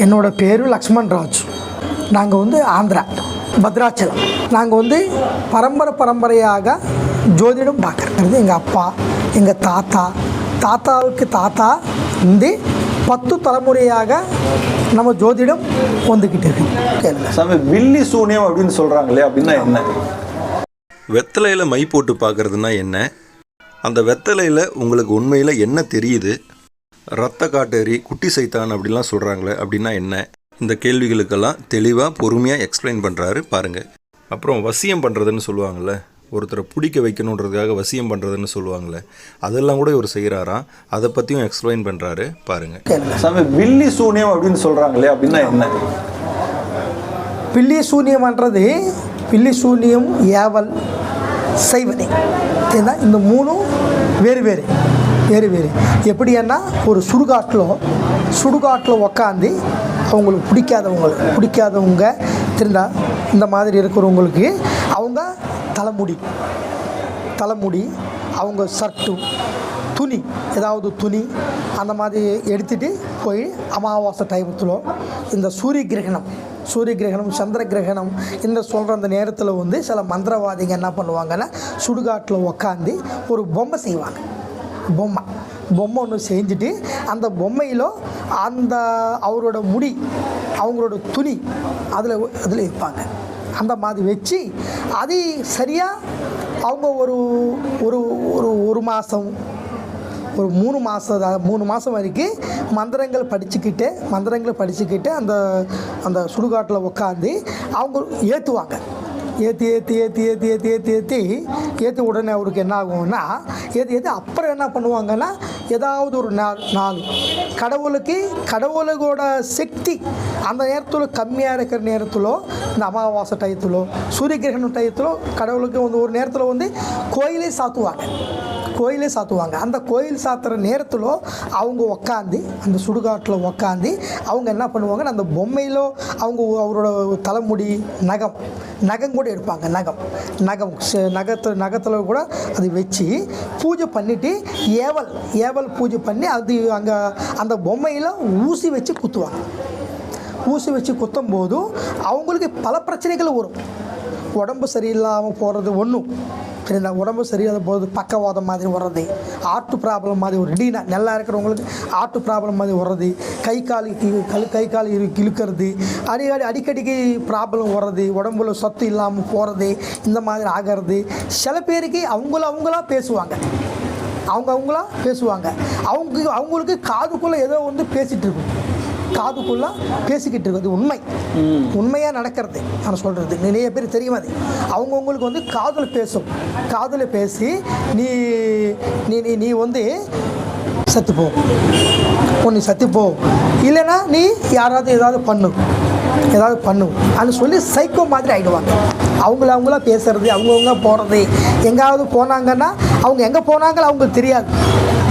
என்னோடய பேர் லக்ஷ்மண் ராஜ். நாங்கள் வந்து ஆந்திரா பத்ராச்சலம். நாங்கள் வந்து பரம்பரையாக ஜோதிடம் பார்க்குறது. எங்கள் அப்பா, எங்கள் தாத்தாவுக்கு தாத்தா வந்து 10 தலைமுறையாக நம்ம ஜோதிடம் வந்துக்கிட்டு இருக்கு. சாமி, வில்லி சூனியம் அப்படின்னு சொல்கிறாங்களே, அப்படின்னா என்ன? வெத்தலையில் மை போட்டு பார்க்குறதுனா என்ன? அந்த வெத்தலையில் உங்களுக்கு உண்மையில் என்ன தெரியுது? ரத்த காட்டேரி, குட்டி சைத்தான் அப்படிலாம் சொல்கிறாங்களே, அப்படின்னா என்ன? இந்த கேள்விகளுக்கெல்லாம் தெளிவாக பொறுமையாக எக்ஸ்பிளைன் பண்ணுறாரு பாருங்கள். அப்புறம் வசியம் பண்ணுறதுன்னு சொல்லுவாங்கள்ல, ஒருத்தரை பிடிக்க வைக்கணுன்றதுக்காக வசியம் பண்ணுறதுன்னு சொல்லுவாங்களே, அதெல்லாம் கூட இவர் செய்கிறாராம். அதை பற்றியும் எக்ஸ்பிளைன் பண்ணுறாரு பாருங்கள். சாமி, வில்லி சூனியம் அப்படின்னு சொல்கிறாங்களே, அப்படின்னா என்ன? பில்லி சூனியம்ன்றது பில்லி சூனியம், ஏவல், சைவனை, ஏன்னா இந்த மூணும் வேறு எப்படின்னா ஒரு சுடுகாட்டில் உக்காந்து அவங்களுக்கு பிடிக்காதவங்க தெரிந்தா இந்த மாதிரி இருக்கிறவங்களுக்கு அவங்க தலைமுடி அவங்க ஷர்ட்டு, துணி, ஏதாவது துணி அந்த மாதிரி எடுத்துகிட்டு போய் அமாவாசை டைமத்தில் இந்த சூரிய கிரகணம் சந்திர கிரகணம் இந்த சொல்கிற அந்த நேரத்தில் வந்து சில மந்திரவாதிங்க என்ன பண்ணுவாங்கன்னா சுடுகாட்டில் உக்காந்து ஒரு பொம்மை செய்வாங்க. பொம்மை ஒன்று செஞ்சுட்டு அந்த பொம்மையில் அந்த அவரோட முடி, அவங்களோட துணி அதில் வைப்பாங்க. அந்த மாதிரி வச்சு அது சரியாக அவங்க ஒரு மாதம், ஒரு 3 மாதம் வரைக்கும் மந்திரங்கள் படிச்சுக்கிட்டு அந்த சுடுகாட்டில் உட்காந்து அவங்க ஏற்றுவாங்க. ஏற்றி உடனே அவருக்கு என்ன ஆகும்னா ஏற்றி அப்புறம் என்ன பண்ணுவாங்கன்னா ஏதாவது ஒரு நாள் கடவுளுக்கோட சக்தி அந்த நேரத்தில் கம்மியாக இருக்கிற நேரத்தில், இந்த அமாவாசை டயத்தில், சூரிய கிரகணம் டயத்தில் கடவுளுக்கு வந்து ஒரு நேரத்தில் வந்து கோயிலே சாத்துவாங்க. அந்த கோயில் சாத்துற நேரத்தில் அவங்க உக்காந்து அந்த சுடுகாட்டில் உக்காந்து அவங்க என்ன பண்ணுவாங்கன்னா அந்த பொம்மையில் அவரோட தலைமுடி, நகம் கூட எடுப்பாங்க. நகத்தில் கூட அது வச்சு பூஜை பண்ணிவிட்டு ஏவல் பூஜை பண்ணி அது அங்கே அந்த பொம்மையில் ஊசி வச்சு குத்தும் போது அவங்களுக்கு பல பிரச்சனைகள் வரும். உடம்பு சரியில்லாமல் போகிறது ஒன்றும் சரிங்களா, உடம்பு சரியில்லாத போது பக்கவாதம் மாதிரி வர்றது, ஆர்ட் ப்ராப்ளம் மாதிரி ஒரு ரெடினா நல்லா இருக்கிறவங்களுக்கு ஆர்ட் ப்ராப்ளம் மாதிரி வர்றது, கை கால் இழுக்கிறது, அடிக்கடிக்கு ப்ராப்ளம் வர்றது, உடம்புல சத்து இல்லாமல் போகிறது, இந்த மாதிரி ஆகிறது. சில பேருக்கு அவங்களா பேசுவாங்க. அவங்களுக்கு காதுக்குள்ளே ஏதோ வந்து பேசிகிட்டு இருக்கும். பேசிக்கிட்டு இருக்குது உண்மையாக நடக்கிறது. நான் சொல்கிறது நிறைய பேர் தெரியும். அது அவங்கவுங்களுக்கு வந்து காதில் பேசி நீ வந்து சத்துப்போ, இல்லைன்னா நீ ஏதாவது பண்ணு அப்படின்னு சொல்லி சைக்கோ மாதிரி ஆகிடுவாங்க. அவங்களா பேசுறது, அவங்கவுங்க போகிறது. எங்காவது போனாங்கன்னா அவங்க எங்கே போனாங்களோ அவங்களுக்கு தெரியாது.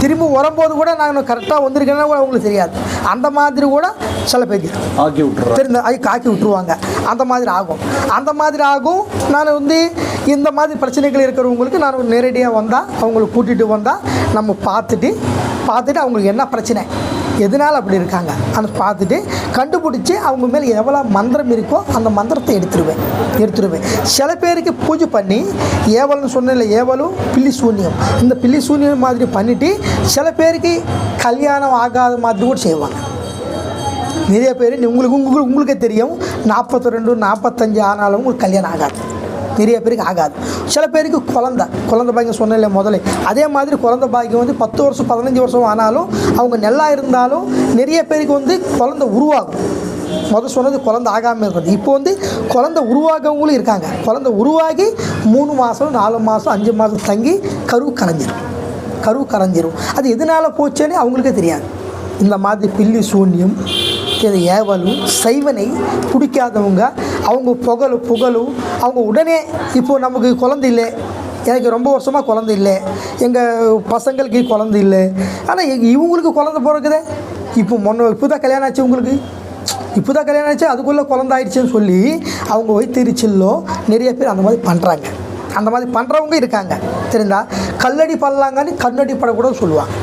திரும்ப வரும்போது கூட நாங்கள் கரெக்டாக வந்திருக்கேன்னா கூட அவங்களுக்கு தெரியாது. அந்த மாதிரி கூட சில பேருக்கு ஆக்கி விட்டுருவாங்க. அந்த மாதிரி ஆகும். நான் வந்து இந்த மாதிரி பிரச்சனைகள் இருக்கிறவங்களுக்கு நான் நேரடியாக வந்தால் அவங்களுக்கு கூட்டிகிட்டு வந்தால் நம்ம பார்த்துட்டு அவங்களுக்கு என்ன பிரச்சனை, எதனால் அப்படி இருக்காங்க அதை பார்த்துட்டு கண்டுபிடிச்சி அவங்க மேலே எவ்வளோ மந்திரம் இருக்கோ அந்த மந்திரத்தை எடுத்துருவேன். சில பேருக்கு பூஜை பண்ணி ஏவல்னு சொன்ன ஏவலும் பில்லி சூன்யம், இந்த பில்லி சூன்யம் மாதிரி பண்ணிவிட்டு சில பேருக்கு கல்யாணம் ஆகாத மாதிரி கூட செய்வாங்க. நிறைய பேர் உங்களுக்கே தெரியும், 42, 45 ஆனாலும் உங்களுக்கு கல்யாணம் ஆகாது. நிறைய பேருக்கு ஆகாது. சில பேருக்கு குழந்தை பாக்கியம் சொன்னேன் முதல்ல, அதே மாதிரி குழந்தை பாக்கியம் வந்து 10 வருஷம் 15 வருஷம் ஆனாலும் அவங்க நல்லா இருந்தாலும் நிறைய பேருக்கு வந்து குழந்தை உருவாகும். சொன்னது குழந்தை ஆகாமல் இருக்கிறது. இப்போ வந்து குழந்தை உருவாகவங்களும் இருக்காங்க. குழந்தை உருவாகி 3 மாதம் 4 மாதம் 5 மாதம் தங்கி கரு கரைஞ்சிரும். அது எதனால் போச்சுன்னு அவங்களுக்கே தெரியாது. இந்த மாதிரி பில்லி சூன்யம், ஏவலும் சைவனை பிடிக்காதவங்க அவங்க புகழும் அவங்க உடனே இப்போது நமக்கு குழந்தை இல்லை, எனக்கு ரொம்ப வருஷமாக குழந்தை இல்லை, எங்கள் பசங்களுக்கு குழந்தை இல்லை, ஆனால் இவங்களுக்கு குழந்தை பிறக்குதே, இப்போ தான் கல்யாணம் ஆச்சு, உங்களுக்கு இப்போ தான் கல்யாணம் ஆச்சு, அதுக்குள்ளே குழந்தை ஆயிடுச்சுன்னு சொல்லி அவங்க வயிற்றுச்சலோ நிறைய பேர் அந்த மாதிரி பண்ணுறாங்க. அந்த மாதிரி பண்ணுறவங்க இருக்காங்க. தெரிந்தா கல்லடி படலாங்கன்னு கண்ணடி படக்கூடாது சொல்லுவாங்க.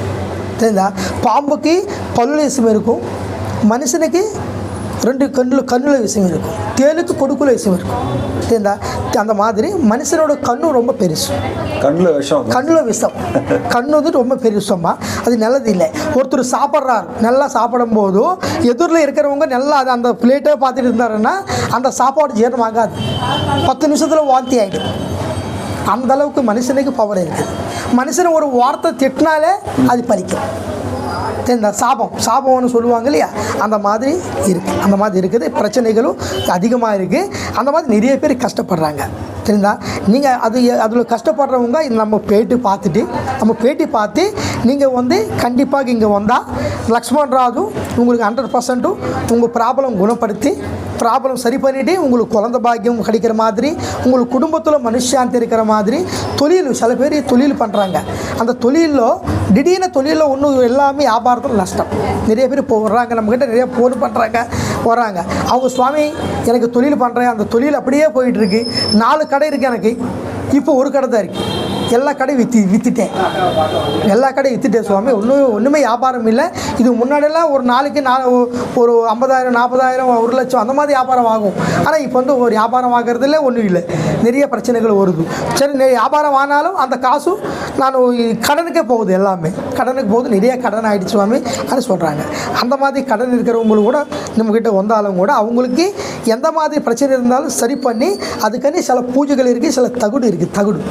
தெரிந்தா பாம்புக்கு பல்லேசம் இருக்கும், மனுஷனுக்கு 2 கண்ணில் விஷயம் இருக்கும், தேலுக்கு கொடுக்குள்ள விஷயம் இருக்கும். தெரியுதா? அந்த மாதிரி மனுஷனோட கண்ணு ரொம்ப பெருசு, கண்ணில் விஷம். கண்ணு வந்து ரொம்ப பெருசம்மா, அது நல்லது இல்லை. ஒருத்தர் சாப்பிட்றாரு, நல்லா சாப்பிடும் போதும் எதிரில் இருக்கிறவங்க நல்லா அது அந்த பிளேட்டை பார்த்துட்டு இருந்தாருன்னா அந்த சாப்பாடு ஜீரணமாகாது, 10 நிமிஷத்தில் வாந்தி ஆகிடும். அந்த அளவுக்கு மனுஷனுக்கு பவர் இருக்குது. மனுஷனை ஒரு வார்த்தை திட்டினாலே அது பலிக்கும். இந்த சாபம்னு சொல்லுவாங்க இல்லையா, அந்த மாதிரி இருக்குது. அந்த மாதிரி இருக்குது, பிரச்சனைகளும் அதிகமாக இருக்குது. அந்த மாதிரி நிறைய பேர் கஷ்டப்படுறாங்க. சரிங்களா? நீங்கள் அதில் கஷ்டப்படுறவங்க நம்ம பேட்டி பார்த்து நீங்கள் வந்து கண்டிப்பாக இங்கே வந்தால் லக்ஷ்மண் ராஜு உங்களுக்கு 100% உங்கள் ப்ராப்ளம் குணப்படுத்தி ப்ராப்ளம் சரி பண்ணிவிட்டு உங்களுக்கு குழந்தை பாக்கியம் கிடைக்கிற மாதிரி, உங்களுக்கு குடும்பத்தில் மனுஷாந்தி இருக்கிற மாதிரி. சில பேர் தொழில் பண்ணுறாங்க, அந்த தொழிலில் திடீர்னு தொழிலில் ஒன்றும் எல்லாமே வியாபாரத்தில் நஷ்டம். நிறைய பேர் வர்றாங்க நம்மக்கிட்ட, நிறைய ஃபோன் பண்ணுறாங்க, வர்றாங்க. அவங்க சுவாமி எனக்கு தொழில் பண்ணுறேன், அந்த தொழில் அப்படியே போயிட்டுருக்கு, 4 கடை இருக்குது எனக்கு, இப்போ ஒரு கடை தான் இருக்குது, எல்லா கடையும் விற்றுட்டேன் சுவாமி, ஒன்றுமே வியாபாரம் இல்லை. இது முன்னாடியெல்லாம் ஒரு நாளைக்கு ஒரு 50,000 40,000 1 லட்சம் அந்த மாதிரி வியாபாரம் ஆகும். ஆனால் இப்போ வந்து ஒரு வியாபாரம் ஆகிறதுல ஒன்றும் இல்லை, நிறைய பிரச்சனைகள் வருது. சரி, வியாபாரம் ஆனாலும் அந்த காசு நான் கடனுக்கே போகுது, எல்லாமே கடனுக்கு போகுது, நிறைய கடன் ஆகிடுச்சு சுவாமி அப்படின்னு சொல்கிறாங்க. அந்த மாதிரி கடன் இருக்கிறவங்களும் கூட நம்மக்கிட்ட வந்தாலும் கூட அவங்களுக்கு எந்த மாதிரி பிரச்சனை இருந்தாலும் சரி பண்ணி அதுக்கான சில பூஜைகள் இருக்குது, சில தகுடு இருக்குது, தகுடு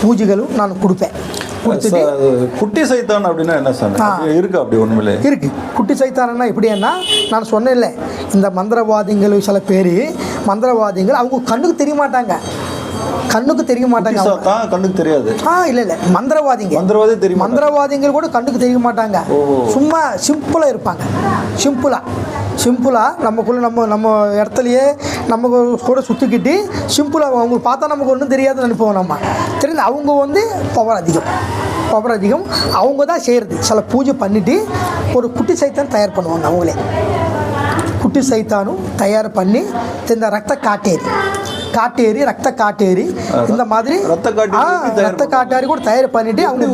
பூஜைகளும் நான் கொடுப்பேன். குட்டி சைத்தான் அப்படின்னா என்ன சார் இருக்கு? அப்படி ஒன்றுமில்லை இருக்குது. குட்டி சைத்தானா எப்படின்னா, நான் சொன்னேன்ல, இந்த மந்திரவாதிகள் சில பேர் மந்திரவாதிகள் அவங்க கண்ணுக்கு தெரிய மாட்டாங்க, கண்ணுக்கு தெரியாது. இல்லை மந்திரவாதிகள் கூட கண்ணுக்கு தெரிய மாட்டாங்க. சும்மா சிம்பிளாக இருப்பாங்க, சிம்பிளாக நம்ம இடத்துலையே நம்ம கூட சுற்றிக்கிட்டு சிம்பிளாக அவங்களுக்கு பார்த்தா நமக்கு ஒன்றும் தெரியாதுன்னு நினைப்போம். நம்ம தெரியுது அவங்க வந்து பவர் அதிகம் அவங்க தான் செய்கிறது. சில பூஜை பண்ணிவிட்டு ஒரு குட்டி சைத்தான் தயார் பண்ணுவாங்க. அவங்களே குட்டி சைத்தானும் தயார் பண்ணி இந்த ரத்த காட்டேரி இந்த மாதிரி ரத்த காட்டேரி கூட தயார் பண்ணிவிட்டு அவங்க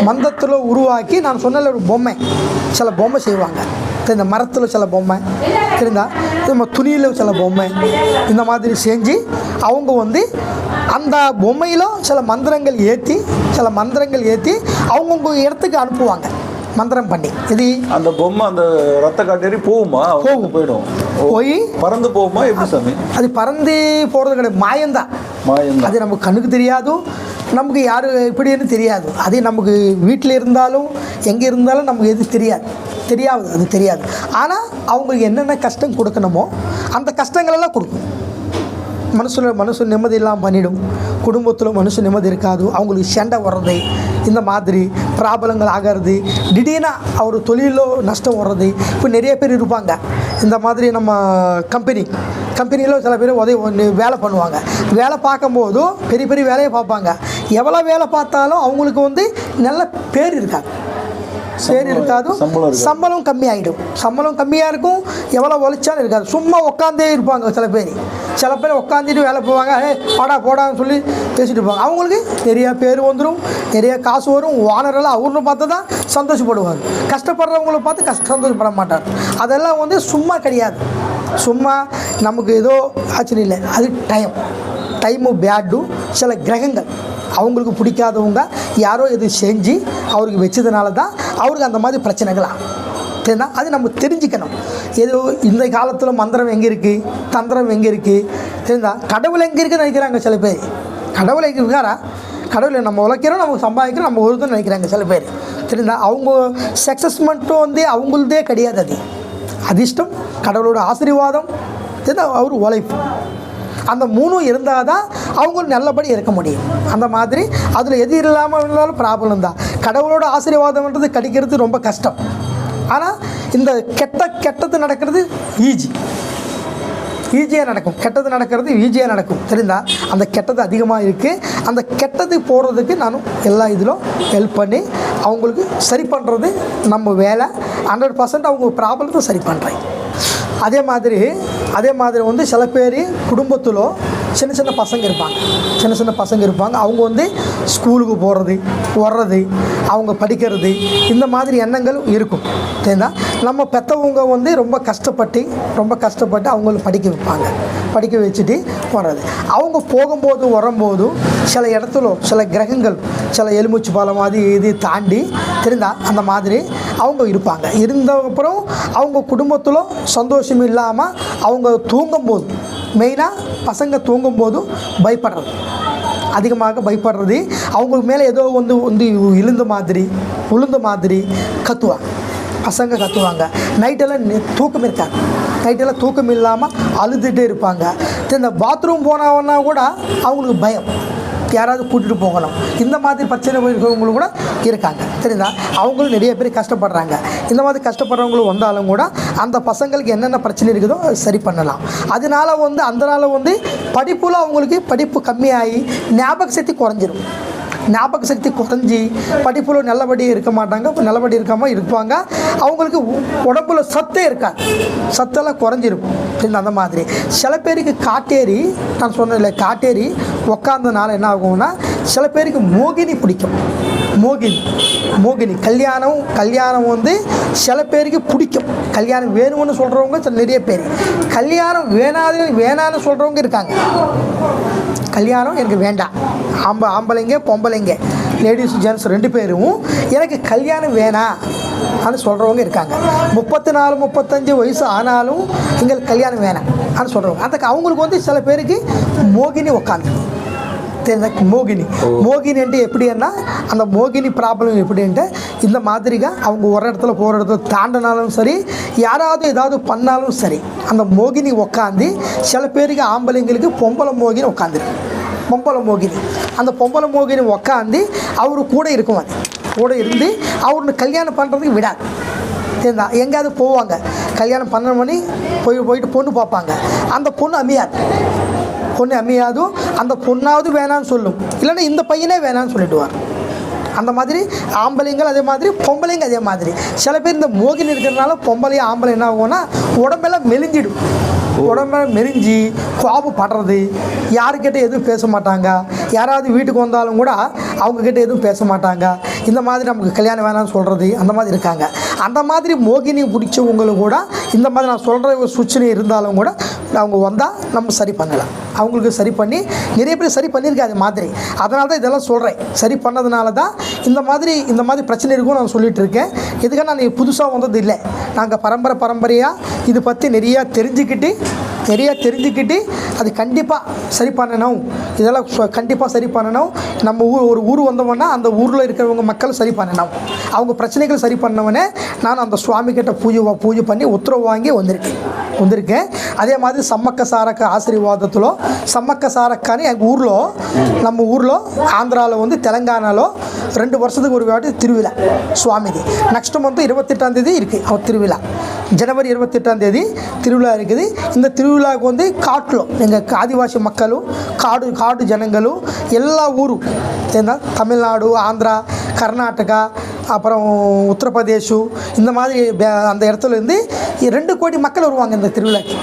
மந்திரத்தில் உருவாக்கி, நான் சொன்ன ஒரு பொம்மை, சில பொம்மை செய்வாங்க. இந்த மரத்தில் சில பொம்மை இருந்தால், நம்ம துணியில் சில பொம்மை, இந்த மாதிரி செஞ்சு அவங்க வந்து அந்த பொம்மையில் சில மந்திரங்கள் ஏற்றி அவங்கவுங்க இடத்துக்கு அனுப்புவாங்க, மந்திரம் பண்ணி. இது அந்த பொம்மை அந்த ரத்த காட்டேரி போயிடும், போய் பறந்து போகுமா? எப்படி சாமி? அது பறந்து போகிறது கிடையாது, மாயம்தான். அது நமக்கு கண்ணுக்கு தெரியாது, நமக்கு யார் இப்படின்னு தெரியாது. அது நமக்கு வீட்டில் இருந்தாலும் எங்கே இருந்தாலும் நமக்கு எது தெரியாது. ஆனால் அவங்களுக்கு என்னென்ன கஷ்டம் கொடுக்கணுமோ அந்த கஷ்டங்களெல்லாம் கொடுக்கும். மனசு நிம்மதி இல்லாமல் பண்ணிடும், குடும்பத்தில் மனசு நிம்மதி இருக்காது, அவங்களுக்கு சண்டை வர்றது, இந்த மாதிரி ப்ராப்ளங்கள் ஆகிறது, திடீர்னு அவர் தொழிலில் நஷ்டம் வர்றது. இப்போ நிறைய பேர் இருப்பாங்க, இந்த மாதிரி நம்ம கம்பெனியில் சில பேர் வேலை பண்ணுவாங்க. வேலை பார்க்கும்போது பெரிய வேலையை பார்ப்பாங்க. எவ்வளோ வேலை பார்த்தாலும் அவங்களுக்கு வந்து நல்ல பேர் இருக்காது, சம்பளம் கம்மியாக இருக்கும், எவ்வளோ உழைச்சாலும் இருக்காது. சும்மா உட்காந்தே இருப்பாங்க. சில பேர் உட்காந்துட்டு வேலை போவாங்க, போடான்னு சொல்லி பேசிட்டு இருப்பாங்க. அவங்களுக்கு நிறைய பேர் வந்துடும், நிறைய காசு வரும், ஓனரெல்லாம் அவர்னு பார்த்து தான் சந்தோஷப்படுவாங்க. கஷ்டப்படுறவங்களை பார்த்து சந்தோஷப்பட மாட்டார். அதெல்லாம் வந்து சும்மா கிடையாது, சும்மா நமக்கு ஏதோ ஆச்சரியம் இல்லை. அது டைமு பேடு. சில கிரகங்கள் அவங்களுக்கு பிடிக்காதவங்க யாரோ இது செஞ்சு அவருக்கு வச்சதுனால தான் அவருக்கு அந்த மாதிரி பிரச்சனைகளாக தெரியுதா. அது நம்ம தெரிஞ்சுக்கணும். ஏதோ இந்த காலத்தில் மந்திரம் எங்கே இருக்குது, தந்திரம் எங்கே இருக்குது தெரியுதா. கடவுள் எங்கே இருக்குன்னு நினைக்கிறாங்க சில பேர். கடவுள் எங்கே இருக்காரா? கடவுளை நம்ம உழைக்கிறோம், நம்ம சம்பாதிக்கிறோம், நம்ம ஒருத்தர் நினைக்கிறாங்க சில பேர் தெரியுதா. அவங்க சக்ஸஸ் மட்டும் வந்து அவங்களதே கிடையாது. அது அதிர்ஷ்டம், கடவுளோட ஆசீர்வாதம் தெரியுதா, அவர் உழைப்பு, அந்த 3 இருந்தால் தான் அவங்களும் நல்லபடி இருக்க முடியும். அந்த மாதிரி அதில் எது இல்லாமல் இருந்தாலும் ப்ராப்ளம் தான். கடவுளோட ஆசீர்வாதம்ன்றது கிடைக்கிறது ரொம்ப கஷ்டம். ஆனால் இந்த கெட்டது நடக்கிறது ஈஸியாக நடக்கும், கெட்டது நடக்கிறது ஈஸியாக நடக்கும் தெரியுதா. அந்த கெட்டது அதிகமாக இருக்குது. அந்த கெட்டது போகிறதுக்கு நானும் எல்லா இதிலும் ஹெல்ப் பண்ணி அவங்களுக்கு சரி பண்ணுறது நம்ம வேலை. 100% அவங்க ப்ராப்ளத்தை சரி பண்ணுறேன். அதே மாதிரி வந்து சில பேர் குடும்பத்தில் சின்ன சின்ன பசங்க இருப்பாங்க. அவங்க வந்து ஸ்கூலுக்கு போகிறது வர்றது, அவங்க படிக்கிறது, இந்த மாதிரி எண்ணங்கள் இருக்கும். சரிங்களா? நம்ம பெற்றவங்க வந்து ரொம்ப கஷ்டப்பட்டு அவங்களுக்கு படிக்க வச்சுட்டு வர்றது. அவங்க போகும்போது வரும்போது சில இடத்துல சில கிரகங்கள், சில எலுமிச்சு பாலம் மாதிரி இது தாண்டி தெரிந்தா அந்த மாதிரி அவங்க இருப்பாங்க. இருந்தப்புறம் அவங்க குடும்பத்தில் சந்தோஷம் இல்லாமல் அவங்க தூங்கும்போது, மெயினாக பசங்க தூங்கும்போது அதிகமாக பயப்படுறது, அவங்களுக்கு மேலே ஏதோ வந்து உளுந்த மாதிரி பசங்க கத்துவாங்க. நைட்டெல்லாம் தூக்கம் இல்லாமல் அழுதுகிட்டே இருப்பாங்க. இந்த பாத்ரூம் போனவன்னா கூட அவங்களுக்கு பயம், யாராவது கூட்டிகிட்டு போகணும். இந்த மாதிரி பிரச்சனை இருக்கிறவங்களும் கூட இருக்காங்க. சரிங்களா? அவங்களும் நிறைய பேர் கஷ்டப்படுறாங்க. இந்த மாதிரி கஷ்டப்படுறவங்களும் வந்தாலும் கூட அந்த பசங்களுக்கு என்னென்ன பிரச்சனை இருக்குதோ அது சரி பண்ணலாம். அந்த நாள் வந்து படிப்பில் அவங்களுக்கு படிப்பு கம்மியாகி ஞாபக சக்தி குறைஞ்சி படிப்பில் நல்லபடி இருக்காமல் இருப்பாங்க. அவங்களுக்கு உடம்புல சத்தெல்லாம் குறைஞ்சிருக்கும். அந்த மாதிரி சில பேருக்கு நான் சொன்னதில்ல, காட்டேரி உக்காந்தனால என்ன ஆகும்னா, சில பேருக்கு மோகினி பிடிக்கும். மோகினி கல்யாணம் வந்து சில பேருக்கு பிடிக்கும். கல்யாணம் வேணும்னு சொல்கிறவங்க நிறைய பேர், கல்யாணம் வேணான்னு சொல்கிறவங்க இருக்காங்க. கல்யாணம் எனக்கு வேண்டாம், ஆம்பளைங்க பொம்பளைங்க, லேடிஸ் ஜென்ட்ஸ் 2 பேரும் எனக்கு கல்யாணம் வேணாம் அப்படின்னு சொல்கிறவங்க இருக்காங்க. 34 35 வயசு ஆனாலும் எங்களுக்கு கல்யாணம் வேணாம் அப்படின்னு சொல்கிறவங்க. அவங்களுக்கு வந்து சில பேருக்கு மோகினி உக்காந்து மோகினின்ட்டு எப்படின்னா, அந்த மோகினி ப்ராப்ளம் எப்படின்ட்டு இந்த மாதிரிగా அவங்க ஒரு இடத்துல போகிற இடத்துல தாண்டினாலும் சரி, யாராவது ஏதாவது பண்ணாலும் சரி, அந்த மோகினி உக்காந்து சில பேருக்கு ஆம்பளைங்களுக்கு பொம்பளை மோகினி அந்த பொம்பளை மோகினி உக்காந்து அவரு கூட இருந்து அவரு கல்யாணம் பண்ணுறதுக்கு விடாது. சரிங்களா? எங்கேயாவது போவாங்க, கல்யாணம் 12 மணி போயிட்டு பொண்ணு பார்ப்பாங்க. அந்த பொண்ணு அமையாது, அந்த பொண்ணாவது வேணான்னு சொல்லும், இல்லைன்னா இந்த பையனே வேணான்னு சொல்லிடுவார். அந்த மாதிரி ஆம்பளைங்கள் அதே மாதிரி பொம்பளைங்க அதே மாதிரி. சில பேர் இந்த மோகினி இருக்கிறதுனால பொம்பளையும் ஆம்பளை என்ன ஆகும்னா உடம்பெல்லாம் மெலிஞ்சு கோபப்படுறது, யாருக்கிட்ட எதுவும் பேச மாட்டாங்க. யாராவது வீட்டுக்கு வந்தாலும் கூட அவங்கக்கிட்ட எதுவும் பேச மாட்டாங்க. இந்த மாதிரி நமக்கு கல்யாணம் வேணாம்னு சொல்கிறது, அந்த மாதிரி இருக்காங்க. அந்த மாதிரி மோகினி பிடிச்சவங்களும் கூட இந்த மாதிரி நான் சொல்கிற ஒரு சூழ்நிலை இருந்தாலும் கூட அவங்க வந்தால் நம்ம சரி பண்ணலாம். அவங்களுக்கு சரி பண்ணி நிறைய பேர் சரி பண்ணியிருக்காது மாதிரி. அதனால தான் இதெல்லாம் சொல்கிறேன். சரி பண்ணதுனால தான் இந்த மாதிரி பிரச்சனை இருக்கும் நான் சொல்லிகிட்டு இருக்கேன். இதுக்காக நான் புதுசாக வந்தது இல்லை. நாங்கள் பரம்பரையாக இது பற்றி நிறையா தெரிஞ்சுக்கிட்டு அது கண்டிப்பாக சரி பண்ணணும். இதெல்லாம் கண்டிப்பாக சரி பண்ணணும். நம்ம ஒரு ஊர் வந்தோம்னா அந்த ஊரில் இருக்கிறவங்க மக்கள் சரி பண்ணணும். அவங்க பிரச்சனைகள் சரி பண்ணவனே நான் அந்த சுவாமிகிட்ட பூஜை பண்ணி உத்தரவு வாங்கி வந்திருக்கேன். அதே மாதிரி சம்மக்க சாரக்க ஆசீர்வாதத்தில் சம்மக்க சாரக்கான்னு நம்ம ஊரில் ஆந்திராவில் வந்து தெலுங்கானாவில் 2 வருஷத்துக்கு ஒரு வாட்டி திருவிழா சுவாமிது. நெக்ஸ்ட் மந்த் 28ஆம் தேதி இருக்குது அவர் திருவிழா. ஜனவரி 28ஆம் தேதி திருவிழா இருக்குது. இந்த திருவிழாவுக்கு வந்து காட்டில் எங்கள் ஆதிவாசி மக்களும் காடு ஜனங்களும் எல்லா ஊரும் தமிழ்நாடு, ஆந்திரா, கர்நாடகா, அப்புறம் உத்தரப்பிரதேஷ், இந்த மாதிரி அந்த இடத்துலேருந்து 2 கோடி மக்கள் வருவாங்க இந்த திருவிழாக்கு.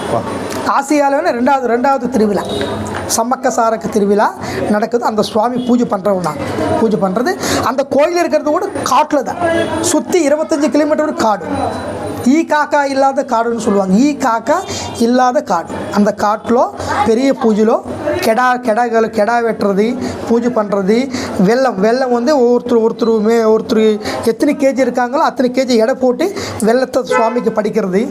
ஆசியாவில் ரெண்டாவது திருவிழா சம்மக்க சாரக்க திருவிழா நடக்குது. அந்த சுவாமி பூஜை பண்ணுறது அந்த கோயில் இருக்கிறது கூட காட்டில் தான். சுற்றி 25 கிலோமீட்டர் காடு. காக்கா இல்லாத காடுன்னு சொல்லுவாங்க. காக்கா இல்லாத காடு. அந்த காட்டில் பெரிய பூஜையில் கெடா வெட்டுறது, பூஜை பண்ணுறது, வெல்லம் வந்து ஒருத்தர் எத்தனை கேஜி இருக்காங்களோ அத்தனை கேஜி எடை போட்டு வெள்ளத்தை சுவாமிக்கு படைக்கிறது.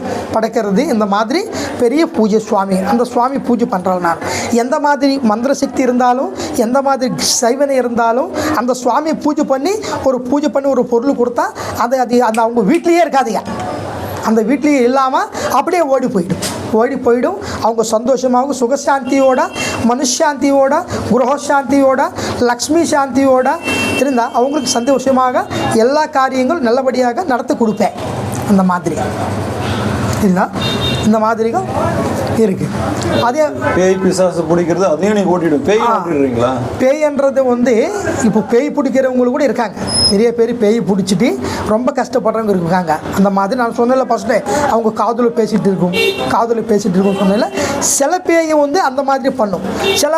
இந்த மாதிரி பெரிய பூஜை சுவாமி. அந்த சுவாமி பூஜை பண்ணுறேன் நான். எந்த மாதிரி மந்திர சக்தி இருந்தாலும், எந்த மாதிரி சைவனை இருந்தாலும், அந்த சுவாமியை பூஜை பண்ணி ஒரு பொருள் கொடுத்தா அது அவங்க வீட்லேயே இருக்காதுங்க. அந்த வீட்லேயே இல்லாமல் அப்படியே ஓடி போயிடும். அவங்க சந்தோஷமாக சுகசாந்தியோட, மனுஷாந்தியோட, குரகசாந்தியோட, லக்ஷ்மி சாந்தியோட இருந்தால் அவங்களுக்கு சந்தோஷமாக எல்லா காரியங்களும் நல்லபடியாக நடத்தி கொடுப்பேன். அந்த மாதிரி சரிங்களா? இந்த மாதிரியும் இருக்குது. அதே பேய் பிசாசு பிடிக்கிறது அதையும் நீங்கள் ஓட்டிடுங்க. பேய் ஓட்டிடுறீங்களா? பேய்ன்றது வந்து இப்போ பேய் பிடிக்கிறவங்களுக்கு கூட இருக்காங்க. நிறைய பேர் பேய் பிடிச்சிட்டு ரொம்ப கஷ்டப்படுறவங்க இருக்காங்க. அந்த மாதிரி நான் சொன்னேன்ல ஃபஸ்ட்டு, அவங்க காதில் பேசிகிட்டு இருக்கும் சொன்னேன்ல. சில பேய் வந்து அந்த மாதிரி பண்ணும். சில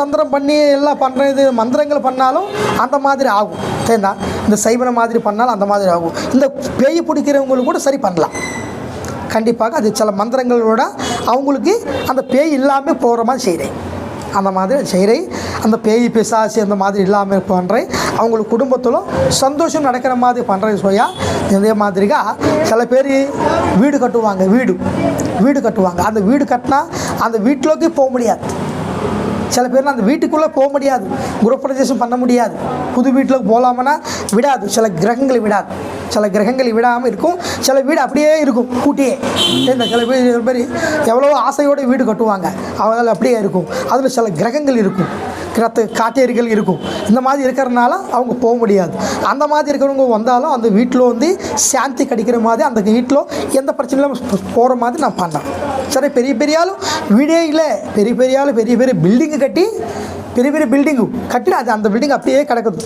தந்திரம் பண்ணி எல்லாம் பண்ணுறது மந்திரங்கள் பண்ணாலும் அந்த மாதிரி ஆகும். சரிங்களா? இந்த சைவன மாதிரி பண்ணாலும் அந்த மாதிரி ஆகும். இந்த பேய் பிடிக்கிறவங்களுக்கு கூட சரி பண்ணலாம். கண்டிப்பாக அது சில மந்திரங்களோட அவங்களுக்கு அந்த பேய் இல்லாமல் போகிற மாதிரி செய்கிறேன். அந்த மாதிரி செய்கிறேன். அந்த பேய் பிசாசு அந்த மாதிரி இல்லாமல் பண்ணுறேன். அவங்களுக்கு குடும்பத்திலும் சந்தோஷம் நடக்கிற மாதிரி பண்ணுறேன். சோயா இதே மாதிரிగా சில பேர் வீடு கட்டுவாங்க. வீடு கட்டுவாங்க. அந்த வீடு கட்டினா அந்த வீட்டிலோக்கி போக முடியாது. சில பேர் அந்த வீட்டுக்குள்ளே போக முடியாது, குருப்பிரதேசம் பண்ண முடியாது. புது வீட்டில் போகலாமன்னா விடாது. சில கிரகங்கள் விடாமல் இருக்கும். சில வீடு அப்படியே இருக்கும் கூட்டியே. சில பேர் எவ்வளோ ஆசையோடு வீடு கட்டுவாங்க, அவங்களால அப்படியே இருக்கும். அதில் சில கிரகங்கள் இருக்கும், காட்டேரிகள் இருக்கும். இந்த மாதிரி இருக்கிறதுனால அவங்க போக முடியாது. அந்த மாதிரி இருக்கிறவங்க வந்தாலும் அந்த வீட்டில் வந்து சாந்தி கிடைக்கிற மாதிரி அந்த வீட்டில் எந்த பிரச்சனையும் போகிற மாதிரி நான் பண்ணேன். சரி, பெரிய ஆளும் வீடே இல்லை, பெரிய பில்டிங்கு கட்டி அது அந்த பில்டிங் அப்படியே கிடக்குது.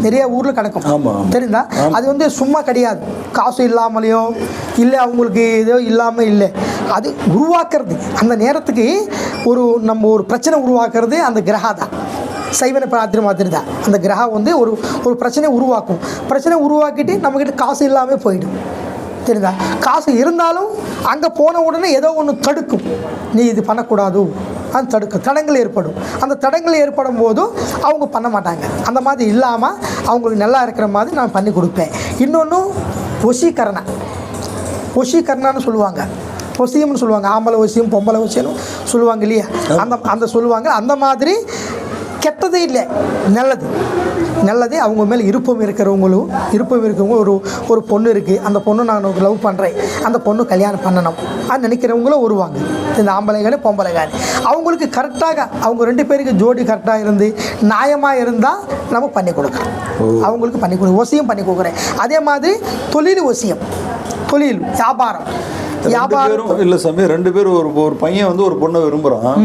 நிறைய ஊரில் கிடக்கும். தெரியுதா? அது வந்து சும்மா கிடையாது. காசு இல்லாமலையோ இல்லை அவங்களுக்கு ஏதோ இல்லாமல் இல்லை, அது உருவாக்குறது. அந்த நேரத்துக்கு நம்ம ஒரு பிரச்சனை உருவாக்குறது அந்த கிரகம் தான். சைவன பிரார்த்தனை மாதிரி தான். அந்த கிரகம் வந்து ஒரு பிரச்சனையை உருவாக்கும். பிரச்சனை உருவாக்கிட்டு நம்மக்கிட்ட காசு இல்லாமல் போயிடும். தெரியுதா? காசு இருந்தாலும் அங்கே போன உடனே ஏதோ ஒன்று தடுக்கும். நீ இது பண்ணக்கூடாது, அது தடுக்கும். தடங்கள் ஏற்படும். அந்த தடங்கள் ஏற்படும் போதும் அவங்க பண்ண மாட்டாங்க. அந்த மாதிரி இல்லாமல் அவங்களுக்கு நல்லா இருக்கிற மாதிரி நான் பண்ணி கொடுப்பேன். இன்னொன்று ஒஷீகரணான்னு சொல்லுவாங்க. ஒசியம்னு சொல்லுவாங்க. ஆம்பளை ஒசியம் பொம்பளை ஒசியம்னு சொல்லுவாங்க இல்லையா? அந்த சொல்லுவாங்க. அந்த மாதிரி கெட்டதே இல்லை, நல்லதே அவங்க மேலே விருப்பம் இருக்கிறவங்க ஒரு பொண்ணு இருக்குது. அந்த பொண்ணு நான் லவ் பண்ணுறேன், அந்த பொண்ணு கல்யாணம் பண்ணணும் அது நினைக்கிறவங்களும் வருவாங்க. இந்த ஆம்பளைகானி பொம்பளைகானி அவங்களுக்கு கரெக்டாக அவங்க 2 பேருக்கு ஜோடி கரெக்டாக இருந்து நியாயமாக இருந்தால் நம்ம பண்ணி கொடுக்குறோம். அவங்களுக்கு பண்ணி ஒசியம் பண்ணி கொடுக்குறேன். அதே மாதிரி தொழில் வியாபாரம் இல்லை சாமி. 2 பேர் ஒரு பையன் வந்து ஒரு பொண்ணை விரும்புகிறான்.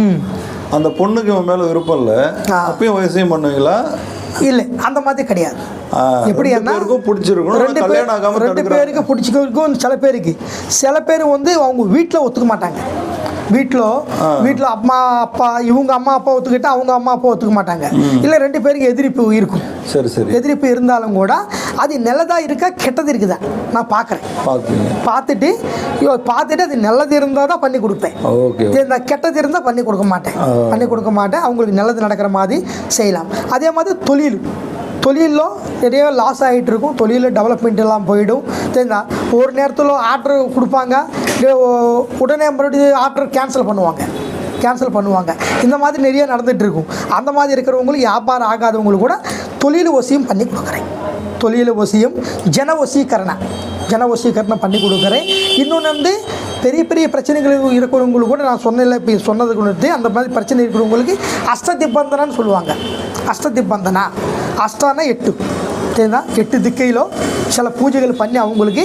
அந்த பொண்ணுக்கு மேலே விருப்பம் இல்லை, அப்பயும் வயசையும் பண்ணுவீங்களா? இல்லை, அந்த மாதிரி கிடையாது. எப்படி பிடிச்சிருக்கும். 2 பேருக்கு பிடிச்சிருக்கும். சில பேர் வந்து அவங்க வீட்டில் ஒத்துக்க மாட்டாங்க. வீட்டில் அம்மா அப்பா இவங்க அம்மா அப்பா ஒத்துக்கிட்டா அவங்க அம்மா அப்பா ஒத்துக்க மாட்டாங்க. இல்லை 2 பேருக்கு எதிர்ப்பு இருக்கும். சரி. எதிர்ப்பு இருந்தாலும் கூட அது நல்லதா இருக்கா கெட்டது இருக்குதா நான் பார்க்குறேன். பார்த்துட்டு அது நல்லது இருந்தால் தான் பண்ணி கொடுப்பேன். இந்த கெட்டது இருந்தால் பண்ணி கொடுக்க மாட்டேன். அவங்களுக்கு நல்லது நடக்கிற மாதிரி செய்யலாம். அதே மாதிரி தொழிலில் நிறைய லாஸ் ஆகிட்டு இருக்கும். தொழிலில் டெவலப்மெண்ட் எல்லாம் போயிடும். சரிங்களா? ஒரு நேரத்தில் ஆர்டர் கொடுப்பாங்க, உடனே மறுபடியும் ஆர்டர் கேன்சல் பண்ணுவாங்க. இந்த மாதிரி நிறைய நடந்துகிட்டு இருக்கும். அந்த மாதிரி இருக்கிறவங்களுக்கு வியாபாரம் ஆகாதவங்களுக்கு கூட தொழில் ஒசியம் பண்ணி கொடுக்குறேன். ஜன வசீகரணம் பண்ணி கொடுக்குறேன். இன்னொன்று வந்து பெரிய பிரச்சனைகள் இருக்கிறவங்களுக்கு கூட நான் சொன்னதுக்கு வந்து அந்த மாதிரி பிரச்சனை இருக்கிறவங்களுக்கு அஷ்டதிபந்தனான்னு சொல்லுவாங்க. அஷ்டானா 8. சரிங்களா? 8 திக்கையிலோ சில பூஜைகள் பண்ணி அவங்களுக்கு